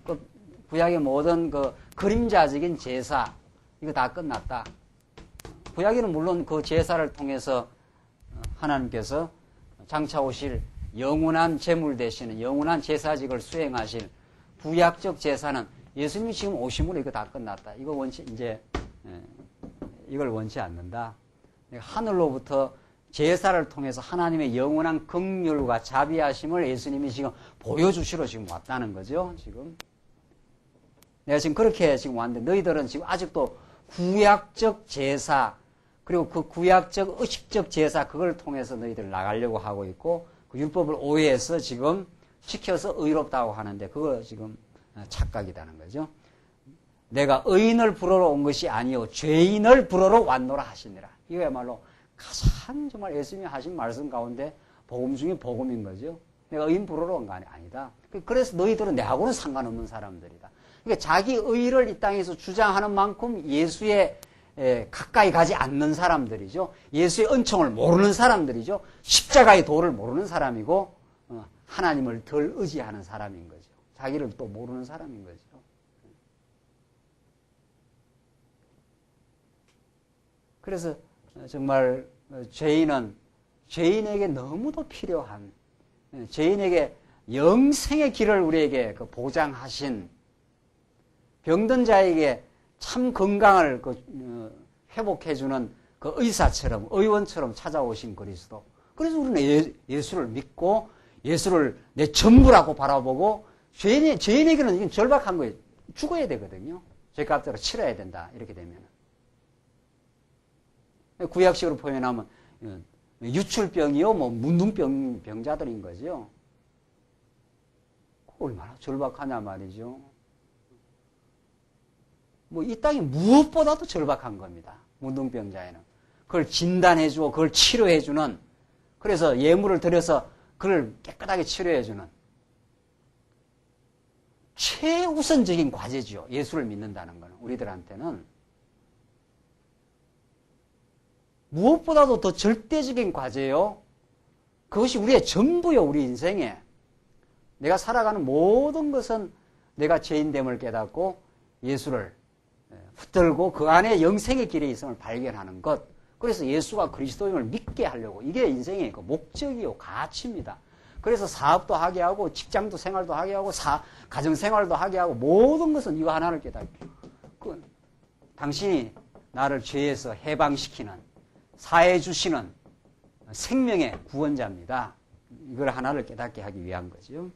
그 그림자적인 제사 이거 다 끝났다. 구약에는 물론 그 제사를 통해서 하나님께서 장차 오실 영원한 제물 되시는 영원한 제사직을 수행하실 구약적 제사는 예수님이 지금 오심으로 이거 다 끝났다. 이걸 원치 않는다. 하늘로부터 제사를 통해서 하나님의 영원한 긍휼과 자비하심을 예수님이 지금 보여주시러 지금 왔다는 거죠. 지금 내가 지금 그렇게 지금 왔는데 너희들은 지금 아직도 구약적 제사 그리고 그 구약적 의식적 제사 그걸 통해서 너희들 나가려고 하고 있고 그 율법을 오해해서 지금 시켜서 의롭다고 하는데 그거 지금 착각이라는 거죠. 내가 의인을 부르러 온 것이 아니요 죄인을 부르러 왔노라 하시니라. 이거야말로 가장 정말 예수님이 하신 말씀 가운데 복음 중에 복음인 거죠. 내가 의인 부르러 온 거 아니다. 그래서 너희들은 내하고는 상관없는 사람들이다. 그러니까 자기 의를 이 땅에서 주장하는 만큼 예수의 가까이 가지 않는 사람들이죠. 예수의 은총을 모르는 사람들이죠. 십자가의 도를 모르는 사람이고 하나님을 덜 의지하는 사람인 거죠. 자기를 또 모르는 사람인 거죠. 그래서 정말 죄인에게 너무도 필요한 죄인에게 영생의 길을 우리에게 보장하신 병든 자에게 참 건강을 회복해주는 그 의사처럼 의원처럼 찾아오신 그리스도. 그래서 우리는 예수를 믿고 예수를 내 전부라고 바라보고 죄인에게는 이건 절박한 거예요. 죽어야 되거든요. 죄값대로 치러야 된다. 이렇게 되면. 구약식으로 표현하면 유출병이요, 문둥병자들인 거죠. 얼마나 절박하냐 말이죠. 이 땅이 무엇보다도 절박한 겁니다. 문둥병자에는. 그걸 진단해주고, 그걸 치료해주는, 그래서 예물을 들여서 그걸 깨끗하게 치료해주는 최우선적인 과제죠. 예수를 믿는다는 거는. 우리들한테는. 무엇보다도 더 절대적인 과제요. 그것이 우리의 전부요, 우리 인생에. 내가 살아가는 모든 것은 내가 죄인됨을 깨닫고 예수를 붙들고 그 안에 영생의 길에 있음을 발견하는 것. 그래서 예수가 그리스도임을 믿게 하려고. 이게 인생의 그 목적이요, 가치입니다. 그래서 사업도 하게 하고, 직장도 생활도 하게 하고, 가정생활도 하게 하고, 모든 것은 이거 하나를 깨닫고. 당신이 나를 죄에서 해방시키는, 사해 주시는 생명의 구원자입니다. 이걸 하나를 깨닫게 하기 위한 거죠.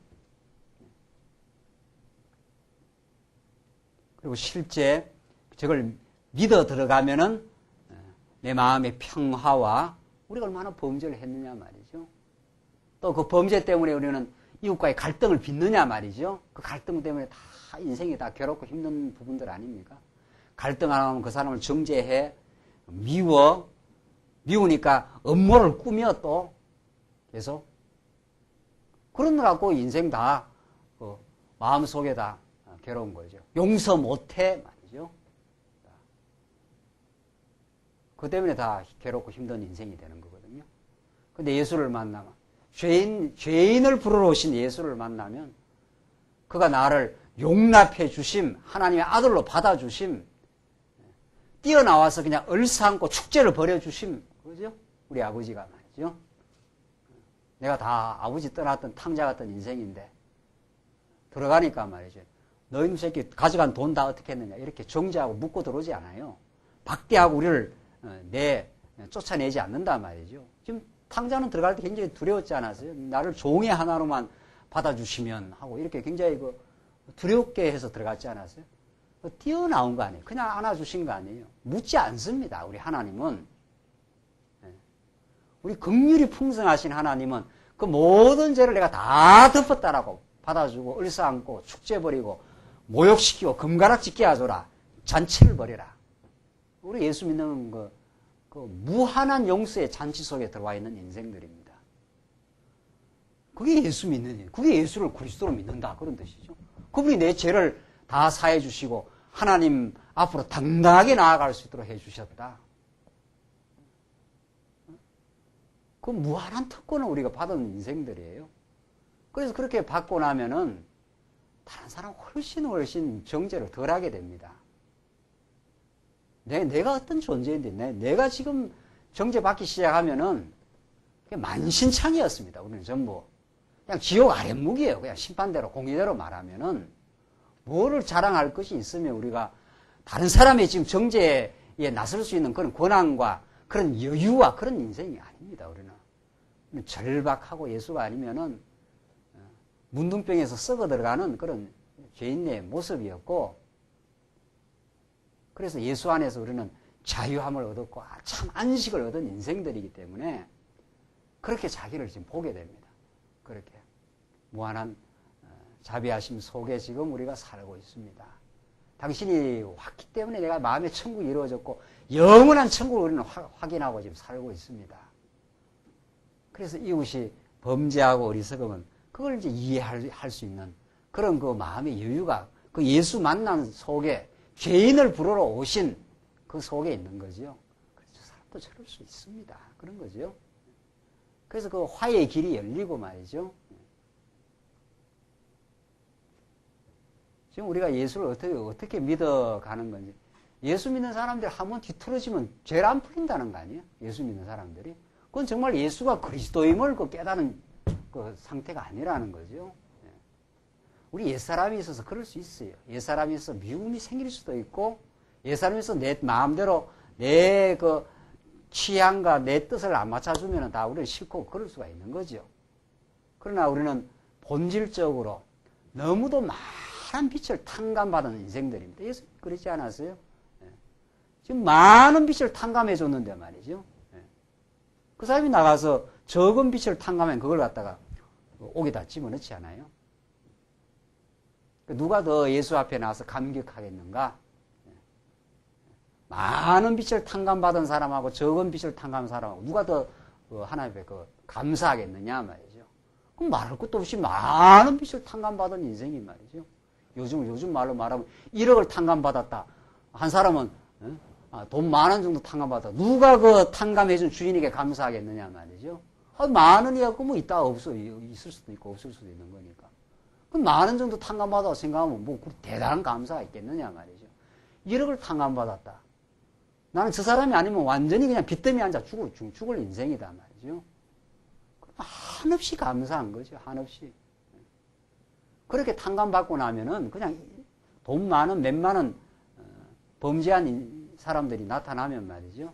그리고 실제 저걸 믿어 들어가면은 내 마음의 평화와 우리가 얼마나 범죄를 했느냐 말이죠. 또 그 범죄 때문에 우리는 이웃과의 갈등을 빚느냐 말이죠. 그 갈등 때문에 다 인생이 다 괴롭고 힘든 부분들 아닙니까? 갈등 안 하면 그 사람을 정죄해, 미우니까 음모를 꾸며 또 계속 그러느라고 인생 다 마음속에 다 괴로운 거죠. 용서 못해 말이죠. 그 때문에 다 괴롭고 힘든 인생이 되는 거거든요. 근데 예수를 만나면 죄인을 부르러 오신 예수를 만나면 그가 나를 용납해 주심, 하나님의 아들로 받아 주심, 뛰어나와서 그냥 얼싸안고 축제를 벌여 주심. 그죠? 우리 아버지가 말이죠. 내가 다 아버지 떠났던 탕자 같은 인생인데 들어가니까 말이죠. 너희는 새끼 가져간 돈 다 어떻게 했느냐 이렇게 정죄하고 묻고 들어오지 않아요. 박대하고 우리를 쫓아내지 않는단 말이죠. 지금 탕자는 들어갈 때 굉장히 두려웠지 않았어요? 나를 종의 하나로만 받아주시면 하고 이렇게 굉장히 두렵게 해서 들어갔지 않았어요? 뛰어나온 거 아니에요. 그냥 안아주신 거 아니에요. 묻지 않습니다. 우리 하나님은. 우리 긍휼이 풍성하신 하나님은 그 모든 죄를 내가 다 덮었다라고 받아주고 을사안고 축제버리고 모욕시키고 금가락지 끼워줘라. 잔치를 벌여라. 우리 예수 믿는 그 무한한 용서의 잔치 속에 들어와 있는 인생들입니다. 그게 예수 믿는 일. 그게 예수를 그리스도로 믿는다. 그런 뜻이죠. 그분이 내 죄를 다 사해 주시고 하나님 앞으로 당당하게 나아갈 수 있도록 해 주셨다. 그 무한한 특권을 우리가 받은 인생들이에요. 그래서 그렇게 받고 나면은 다른 사람 훨씬 정죄를 덜 하게 됩니다. 내가 어떤 존재인데, 내가 지금 정죄받기 시작하면은 만신창이었습니다. 우리는 전부. 그냥 지옥 아랫묵이에요. 그냥 심판대로, 공의대로 말하면은 뭐를 자랑할 것이 있으면 우리가 다른 사람의 지금 정죄에 나설 수 있는 그런 권한과 그런 여유와 그런 인생이 아닙니다. 우리는 절박하고 예수가 아니면은 문둥병에서 썩어 들어가는 그런 죄인의 모습이었고, 그래서 예수 안에서 우리는 자유함을 얻었고 참 안식을 얻은 인생들이기 때문에 그렇게 자기를 지금 보게 됩니다. 그렇게 무한한 자비하심 속에 지금 우리가 살고 있습니다. 당신이 왔기 때문에 내가 마음의 천국이 이루어졌고 영원한 천국을 우리는 확인하고 지금 살고 있습니다. 그래서 이웃이 범죄하고 어리석으면 그걸 이제 이해할 수 있는 그런 그 마음의 여유가 그 예수 만난 속에 죄인을 부르러 오신 그 속에 있는 거죠. 그래서 사람도 저럴 수 있습니다. 그런 거죠. 그래서 그 화해의 길이 열리고 말이죠. 지금 우리가 예수를 어떻게 믿어가는 건지. 예수 믿는 사람들이 한번 뒤틀어지면 죄를 안 풀린다는 거 아니에요? 예수 믿는 사람들이. 그건 정말 예수가 그리스도임을 깨닫는 그 상태가 아니라는 거죠. 우리 옛사람이 있어서 그럴 수 있어요. 옛사람이 있어서 미움이 생길 수도 있고, 옛사람이 있어서 내 마음대로 내 그 취향과 내 뜻을 안 맞춰주면 다 우리는 싫고 그럴 수가 있는 거죠. 그러나 우리는 본질적으로 너무도 많은 빛을 탕감받은 인생들입니다. 예수 그러지 않았어요? 지금 많은 빛을 탕감해 줬는데 말이죠. 그 사람이 나가서 적은 빛을 탕감하면 그걸 갖다가 옥에다 집어넣지 않아요? 누가 더 예수 앞에 나와서 감격하겠는가? 많은 빛을 탕감받은 사람하고 적은 빛을 탕감한 사람하고 누가 더 하나님 앞에 감사하겠느냐 말이죠. 그럼 말할 것도 없이 많은 빛을 탕감받은 인생이 말이죠. 요즘 말로 말하면 1억을 탕감받았다. 한 사람은 돈 10,000원 정도 탕감받았다. 누가 그 탕감해준 주인에게 감사하겠느냐 말이죠. 10,000원이야, 뭐 있다 있을 수도 있고 없을 수도 있는 거니까. 그럼 10,000원 정도 탕감받았다고 생각하면 뭐 대단한 감사가 있겠느냐 말이죠. 1억을 탕감받았다. 나는 저 사람이 아니면 완전히 그냥 빚더미 앉아 죽을 인생이다 말이죠. 한없이 감사한 거죠. 한없이. 그렇게 탕감받고 나면은 그냥 돈 많은 몇만원 범죄한 사람들이 나타나면 말이죠.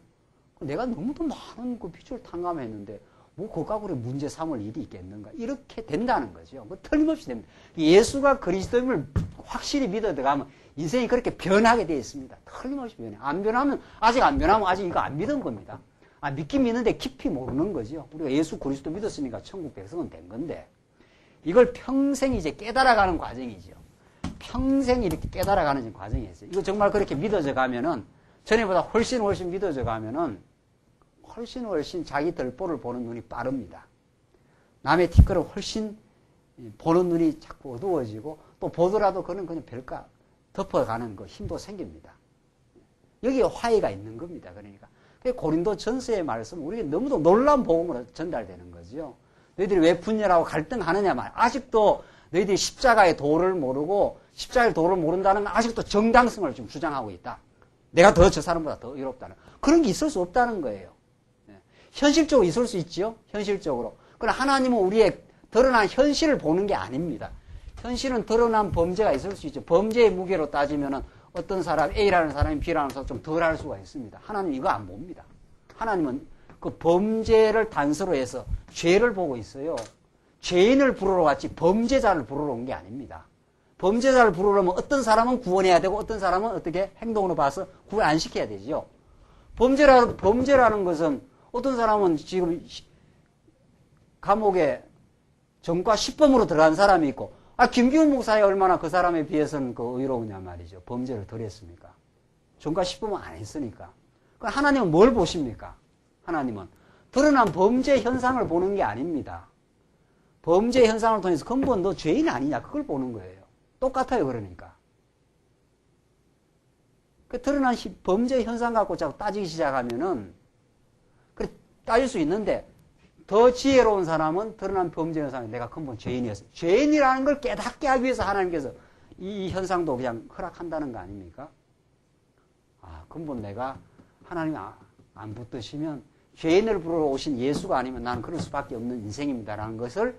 내가 너무도 많은 그 빚을 탕감했는데 뭐 그거 그래 문제 삼을 일이 있겠는가. 이렇게 된다는 거죠. 뭐 틀림없이 됩니다. 예수가 그리스도임을 확실히 믿어 들어가면 인생이 그렇게 변하게 되어 있습니다. 틀림없이 변해. 안 변하면 아직 이거 안 믿은 겁니다. 믿긴 믿는데 깊이 모르는 거죠. 우리가 예수 그리스도 믿었으니까 천국 백성은 된 건데 이걸 평생 이제 깨달아가는 과정이죠. 평생 이렇게 깨달아가는 과정이 있어요. 이거 정말 그렇게 믿어져 가면은 전에보다 훨씬 믿어져 가면은 훨씬 자기 덜보를 보는 눈이 빠릅니다. 남의 티끌을 훨씬 보는 눈이 자꾸 어두워지고 또 보더라도 그는 그냥 별까 덮어가는 그 힘도 생깁니다. 여기에 화해가 있는 겁니다. 그러니까 고린도 전서의 말씀 우리에게 너무도 놀라운 복음으로 전달되는 거죠. 너희들이 왜 분열하고 갈등하느냐 말. 아직도 너희들이 십자가의 도를 모르고 십자가의 도를 모른다는 건 아직도 정당성을 좀 주장하고 있다. 내가 더 저 사람보다 더 의롭다는 그런 게 있을 수 없다는 거예요. 현실적으로 있을 수 있죠. 현실적으로. 그러나 하나님은 우리의 드러난 현실을 보는 게 아닙니다. 현실은 드러난 범죄가 있을 수 있죠. 범죄의 무게로 따지면은 어떤 사람 A라는 사람이 B라는 사람 좀 덜 할 수가 있습니다. 하나님은 이거 안 봅니다. 하나님은 그 범죄를 단서로 해서 죄를 보고 있어요. 죄인을 부르러 왔지 범죄자를 부르러 온 게 아닙니다. 범죄자를 부르려면 어떤 사람은 구원해야 되고 어떤 사람은 어떻게 행동으로 봐서 구원 안 시켜야 되죠. 범죄라는 것은 어떤 사람은 지금 감옥에 전과 10범으로 들어간 사람이 있고, 김기훈 목사가 얼마나 그 사람에 비해서는 의로우냐 말이죠. 범죄를 덜 했습니까? 전과 10범은 안 했으니까. 그럼 하나님은 뭘 보십니까? 하나님은 드러난 범죄 현상을 보는 게 아닙니다. 범죄 현상을 통해서 근본 너 죄인 아니냐 그걸 보는 거예요. 똑같아요. 그러니까 그 드러난 범죄 현상 갖고 자꾸 따지기 시작하면은 그래 따질 수 있는데 더 지혜로운 사람은 드러난 범죄 현상에 내가 근본 죄인이었어요. 죄인이라는 걸 깨닫게 하기 위해서 하나님께서 이 현상도 그냥 허락한다는 거 아닙니까? 근본 내가 하나님이 안 붙드시면 죄인을 부르러 오신 예수가 아니면 나는 그럴 수밖에 없는 인생입니다라는 것을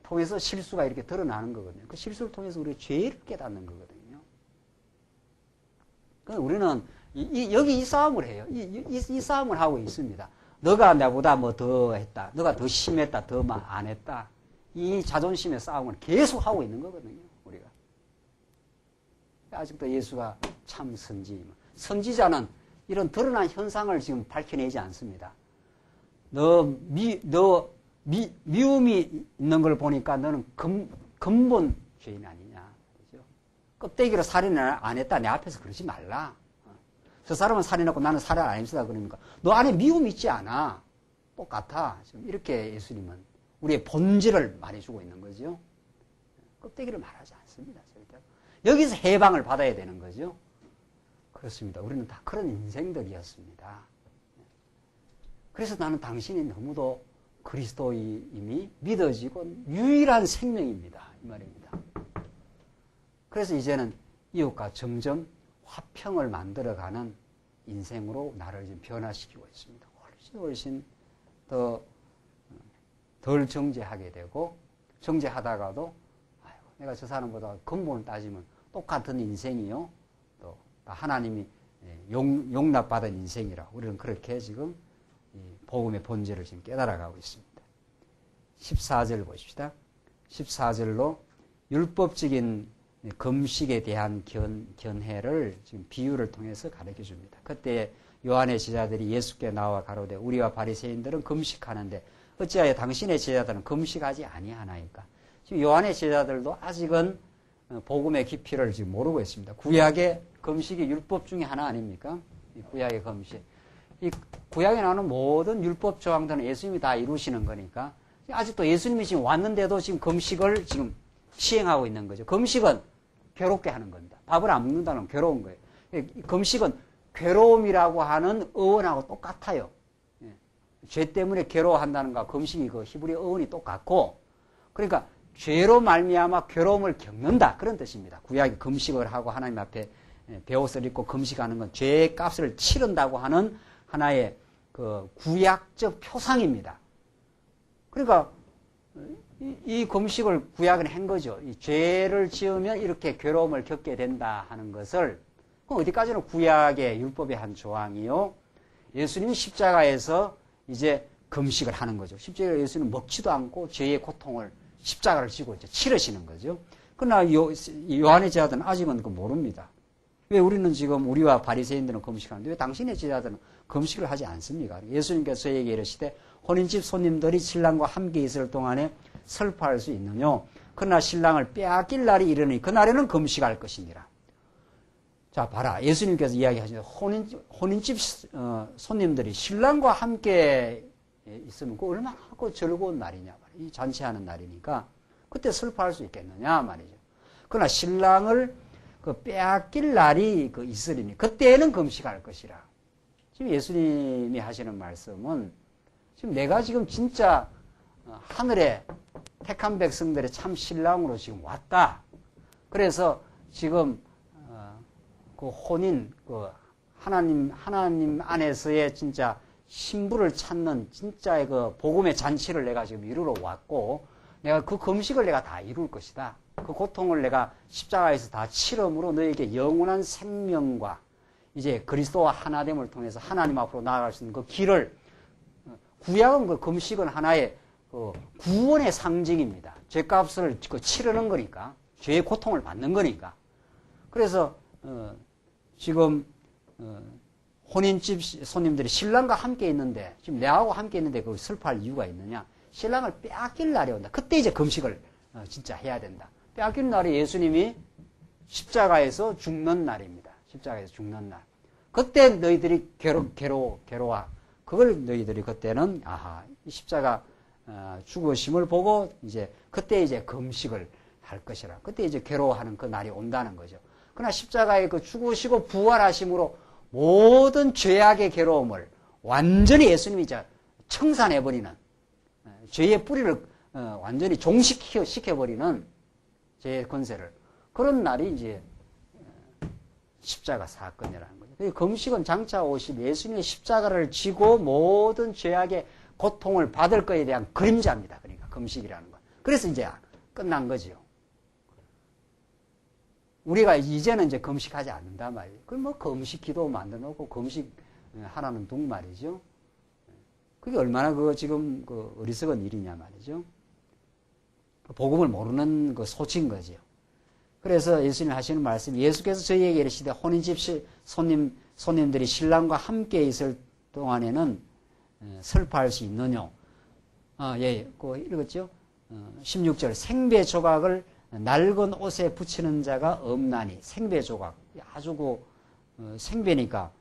통해서 실수가 이렇게 드러나는 거거든요. 그 실수를 통해서 우리가 죄를 깨닫는 거거든요. 그러니까 우리는 여기 이 싸움을 해요. 이 싸움을 하고 있습니다. 너가 나보다 뭐 더 했다. 너가 더 심했다. 더 안 했다. 이 자존심의 싸움을 계속 하고 있는 거거든요. 우리가. 아직도 예수가 참 선지자는 이런 드러난 현상을 지금 밝혀내지 않습니다. 미움이 있는 걸 보니까 너는 근본 죄인 아니냐. 그렇죠? 껍데기로 살인을 안 했다. 내 앞에서 그러지 말라. 저 사람은 살인했고 나는 살인 안 했다. 그러니까 너 안에 미움 있지 않아. 똑같아. 지금 이렇게 예수님은 우리의 본질을 말해주고 있는 거죠. 껍데기를 말하지 않습니다. 절대로. 여기서 해방을 받아야 되는 거죠. 그렇습니다. 우리는 다 그런 인생들이었습니다. 그래서 나는 당신이 너무도 그리스도임이 믿어지고 유일한 생명입니다. 이 말입니다. 그래서 이제는 이웃과 점점 화평을 만들어가는 인생으로 나를 지금 변화시키고 있습니다. 훨씬 덜 정죄하게 되고, 정죄하다가도 내가 저 사람보다 근본을 따지면 똑같은 인생이요. 또 하나님이 용납받은 인생이라 우리는 그렇게 지금 복음의 본질을 지금 깨달아가고 있습니다. 14절 보십시다. 14절로 율법적인 금식에 대한 견해를 지금 비유를 통해서 가르쳐 줍니다. 그때 요한의 제자들이 예수께 나와 가로되 우리와 바리새인들은 금식하는데 어찌하여 당신의 제자들은 금식하지 아니하나이까. 지금 요한의 제자들도 아직은 복음의 깊이를 지금 모르고 있습니다. 구약의 금식이 율법 중에 하나 아닙니까? 구약의 금식. 이 구약에 나오는 모든 율법 조항들은 예수님이 다 이루시는 거니까 아직도 예수님이 지금 왔는데도 지금 금식을 지금 시행하고 있는 거죠. 금식은 괴롭게 하는 겁니다. 밥을 안 먹는다는 건 괴로운 거예요. 금식은 괴로움이라고 하는 어원하고 똑같아요. 죄 때문에 괴로워한다는 것과 금식이 그 히브리 어원이 똑같고, 그러니까 죄로 말미암아 괴로움을 겪는다 그런 뜻입니다. 구약이 금식을 하고 하나님 앞에 베옷을 입고 금식하는 건 죄의 값을 치른다고 하는 하나의 그 구약적 표상입니다. 그러니까 이 금식을 구약은 한 거죠. 이 죄를 지으면 이렇게 괴로움을 겪게 된다 하는 것을, 그럼 어디까지는 구약의 율법의 한 조항이요. 예수님이 십자가에서 이제 금식을 하는 거죠. 십자가에 예수님은 먹지도 않고 죄의 고통을 십자가를 지고 이제 치르시는 거죠. 그러나 요한의 제자들은 아직은 그거 모릅니다. 왜 우리는 지금 우리와 바리새인들은 금식하는데 왜 당신의 제자들은 금식을 하지 않습니까? 예수님께서 저에게 이르시되 혼인집 손님들이 신랑과 함께 있을 동안에 슬퍼할 수 있느뇨. 그러나 신랑을 빼앗길 날이 이르니 그날에는 금식할 것이니라. 자, 봐라. 예수님께서 이야기하시는 혼인집 손님들이 신랑과 함께 있으면 그 얼마나 즐거운 날이냐. 이 잔치하는 날이니까 그때 슬퍼할 수 있겠느냐 말이죠. 그러나 신랑을 빼앗길 날이 있으리니 그때는 금식할 것이라. 지금 예수님이 하시는 말씀은 지금 내가 지금 진짜 하늘에 택한 백성들의 참 신랑으로 지금 왔다. 그래서 지금 그 혼인, 하나님 안에서의 진짜 신부를 찾는 진짜의 그 복음의 잔치를 내가 지금 이루러 왔고, 내가 그 금식을 내가 다 이룰 것이다. 그 고통을 내가 십자가에서 다 치름으로 너에게 영원한 생명과 이제 그리스도와 하나됨을 통해서 하나님 앞으로 나아갈 수 있는 그 길을, 구약은 그 금식은 하나의 구원의 상징입니다. 죄값을 치르는 거니까. 죄의 고통을 받는 거니까. 그래서 지금 혼인집 손님들이 신랑과 함께 있는데 지금 내하고 함께 있는데 그 슬퍼할 이유가 있느냐? 신랑을 빼앗길 날이 온다. 그때 이제 금식을 진짜 해야 된다. 빼앗길 날이 예수님이 십자가에서 죽는 날입니다. 십자가에서 죽는 날. 그때 너희들이 괴로워. 그걸 너희들이 그때는 십자가 죽으심을 보고 이제 그때 이제 금식을 할 것이라. 그때 이제 괴로워하는 그 날이 온다는 거죠. 그러나 십자가에 그 죽으시고 부활하심으로 모든 죄악의 괴로움을 완전히 예수님이 이제 청산해버리는, 죄의 뿌리를 완전히 종식시켜버리는 죄의 권세를, 그런 날이 이제 십자가 사건이라는 거죠. 금식은 장차 오실 예수님의 십자가를 지고 모든 죄악의 고통을 받을 것에 대한 그림자입니다. 그러니까 금식이라는 건. 그래서 이제 끝난 거죠. 우리가 이제는 이제 금식하지 않는단 말이에요. 그럼 뭐 금식 기도 만들어 놓고 금식 하라는 둥 말이죠. 그게 얼마나 지금 어리석은 일이냐 말이죠. 복음을 모르는 소치인 거죠. 그래서 예수님 하시는 말씀, 예수께서 저희에게 이르시되 혼인집 손님들이 신랑과 함께 있을 동안에는 슬퍼할 수 있느냐. 그거 읽었죠? 16절, 생배 조각을 낡은 옷에 붙이는 자가 없나니. 생배 조각, 아주 생배니까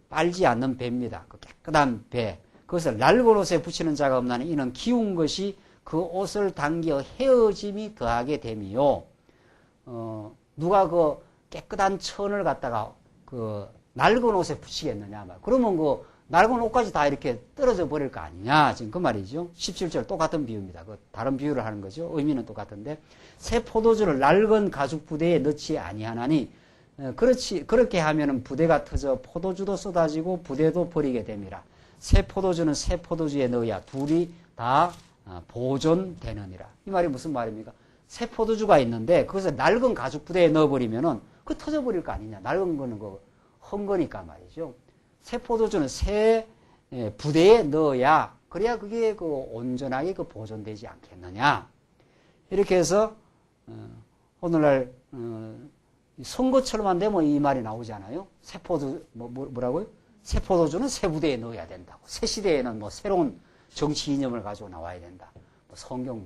빨지 않는 배입니다. 깨끗한 배. 그것을 낡은 옷에 붙이는 자가 없나니 이는 기운 것이 그 옷을 당겨 헤어짐이 더하게 됨이요. 누가 깨끗한 천을 갖다가 낡은 옷에 붙이겠느냐 말. 그러면 낡은 옷까지 다 이렇게 떨어져 버릴 거 아니냐. 지금 그 말이죠. 17절 똑같은 비유입니다. 다른 비유를 하는 거죠. 의미는 똑같은데, 새 포도주를 낡은 가죽 부대에 넣지 아니하나니 그렇게 하면은 부대가 터져 포도주도 쏟아지고 부대도 버리게 됨이라. 새 포도주는 새 포도주에 넣어야 둘이 다 보존되느니라. 이 말이 무슨 말입니까? 새 포도주가 있는데 그것을 낡은 가죽 부대에 넣어버리면은 터져버릴 거 아니냐. 낡은 거는 헌 거니까 말이죠. 새 포도주는 새 부대에 넣어야, 그래야 그게 온전하게 보존되지 않겠느냐. 이렇게 해서 오늘날 선거처럼 안 되면 이 말이 나오잖아요. 새 포도 뭐라고요? 새 포도주는 새 부대에 넣어야 된다고. 새 시대에는 새로운 정치 이념을 가지고 나와야 된다. 성경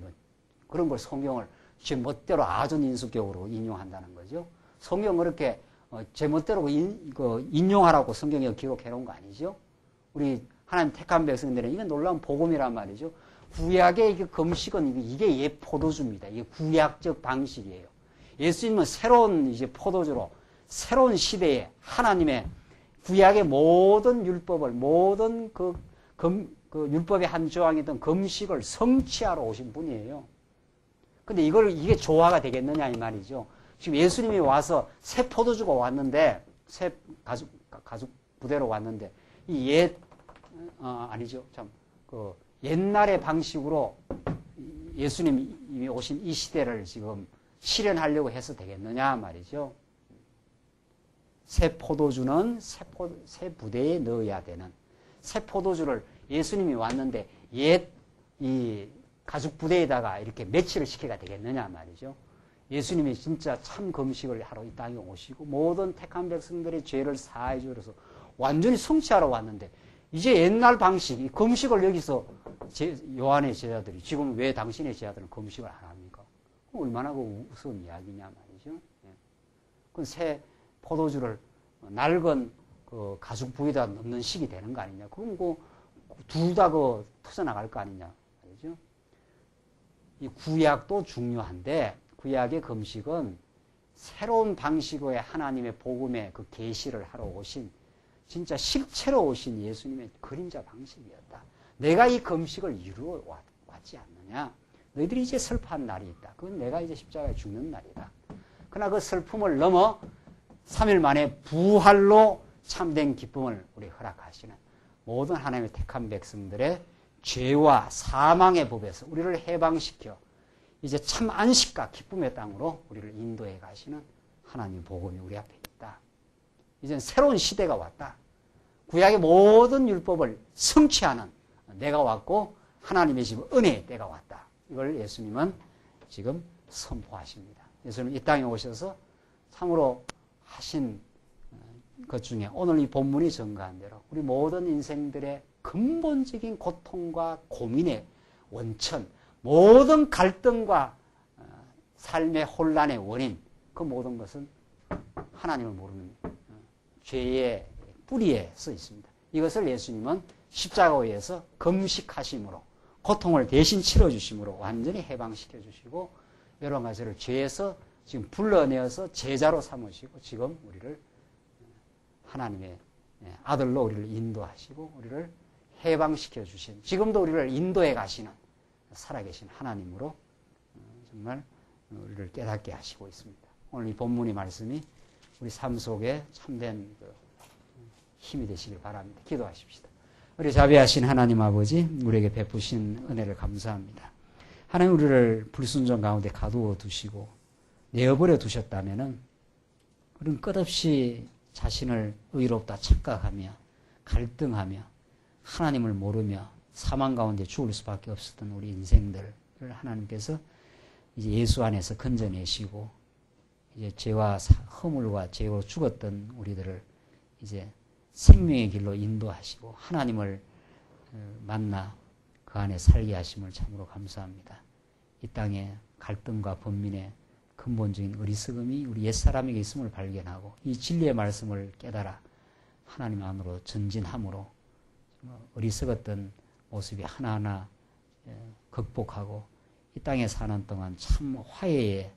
그런 걸 성경을 제 멋대로 아전인수격으로 인용한다는 거죠. 성경 그렇게 제 멋대로 인용하라고 성경에 기록해 놓은 거 아니죠? 우리 하나님 택한 백성들은 이게 놀라운 복음이란 말이죠. 구약의 금식은 이게 옛 포도주입니다. 이게 구약적 방식이에요. 예수님은 새로운 이제 포도주로 새로운 시대에 하나님의 구약의 모든 율법을, 모든 율법의 한 조항이던 금식을 성취하러 오신 분이에요. 근데 이게 조화가 되겠느냐 이 말이죠. 지금 예수님이 와서 새 포도주가 왔는데, 새 가죽 부대로 왔는데, 아니죠. 옛날의 방식으로 예수님이 오신 이 시대를 지금 실현하려고 해서 되겠느냐 말이죠. 새 포도주는 새 부대에 넣어야 되는, 새 포도주를 예수님이 왔는데 이 가죽 부대에다가 이렇게 매치를 시켜야 되겠느냐 말이죠. 예수님이 진짜 참 금식을 하러 이 땅에 오시고 모든 택한 백성들의 죄를 사해 주셔서 완전히 성취하러 왔는데, 이제 옛날 방식, 이 금식을 여기서 요한의 제자들이, 지금 왜 당신의 제자들은 금식을 안 합니까? 얼마나 우스운 이야기냐 말이죠. 그 새 포도주를 낡은 가죽 부에다 넣는 식이 되는 거 아니냐. 그럼 둘 다 터져나갈 거 아니냐 말이죠. 이 구약도 중요한데, 구약의 금식은 새로운 방식의 하나님의 복음의 계시를 하러 오신, 진짜 실체로 오신 예수님의 그림자 방식이었다. 내가 이 금식을 이루어 왔지 않느냐. 너희들이 이제 슬퍼한 날이 있다. 그건 내가 이제 십자가에 죽는 날이다. 그러나 그 슬픔을 넘어 3일 만에 부활로 참된 기쁨을 우리 허락하시는 모든 하나님의 택한 백성들의 죄와 사망의 법에서 우리를 해방시켜 이제 참 안식과 기쁨의 땅으로 우리를 인도해 가시는 하나님 복음이 우리 앞에 있다. 이제는 새로운 시대가 왔다. 구약의 모든 율법을 성취하는 내가 왔고 하나님의 지금 은혜의 때가 왔다. 이걸 예수님은 지금 선포하십니다. 예수님 이 땅에 오셔서 참으로 하신 것 중에 오늘 이 본문이 증거한 대로 우리 모든 인생들의 근본적인 고통과 고민의 원천, 모든 갈등과 삶의 혼란의 원인, 그 모든 것은 하나님을 모르는 죄의 뿌리에 써 있습니다. 이것을 예수님은 십자가에서 금식하심으로 고통을 대신 치러주심으로 완전히 해방시켜 주시고 여러 가지를 죄에서 지금 불러내어서 제자로 삼으시고 지금 우리를 하나님의 아들로 우리를 인도하시고 우리를 해방시켜 주신, 지금도 우리를 인도해 가시는 살아계신 하나님으로 정말 우리를 깨닫게 하시고 있습니다. 오늘 이 본문의 말씀이 우리 삶 속에 참된 힘이 되시길 바랍니다. 기도하십시다. 우리 자비하신 하나님 아버지, 우리에게 베푸신 은혜를 감사합니다. 하나님, 우리를 불순종 가운데 가두어 두시고 내어버려 두셨다면은 우리는 끝없이 자신을 의롭다 착각하며 갈등하며 하나님을 모르며 사망 가운데 죽을 수밖에 없었던 우리 인생들을 하나님께서 이제 예수 안에서 건져내시고 이제 죄와 허물과 죄로 죽었던 우리들을 이제 생명의 길로 인도하시고 하나님을 만나 그 안에 살게 하심을 참으로 감사합니다. 이 땅에 갈등과 번민의 근본적인 어리석음이 우리 옛사람에게 있음을 발견하고 이 진리의 말씀을 깨달아 하나님 안으로 전진함으로 어리석었던 모습이 하나하나 극복하고 이 땅에 사는 동안 참 화해의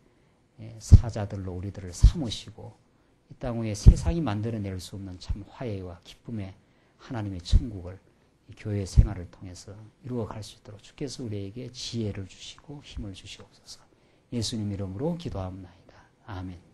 사자들로 우리들을 삼으시고 이 땅 위에 세상이 만들어낼 수 없는 참 화해와 기쁨의 하나님의 천국을 이 교회 생활을 통해서 이루어갈 수 있도록 주께서 우리에게 지혜를 주시고 힘을 주시옵소서. 예수님 이름으로 기도합니다. 아멘.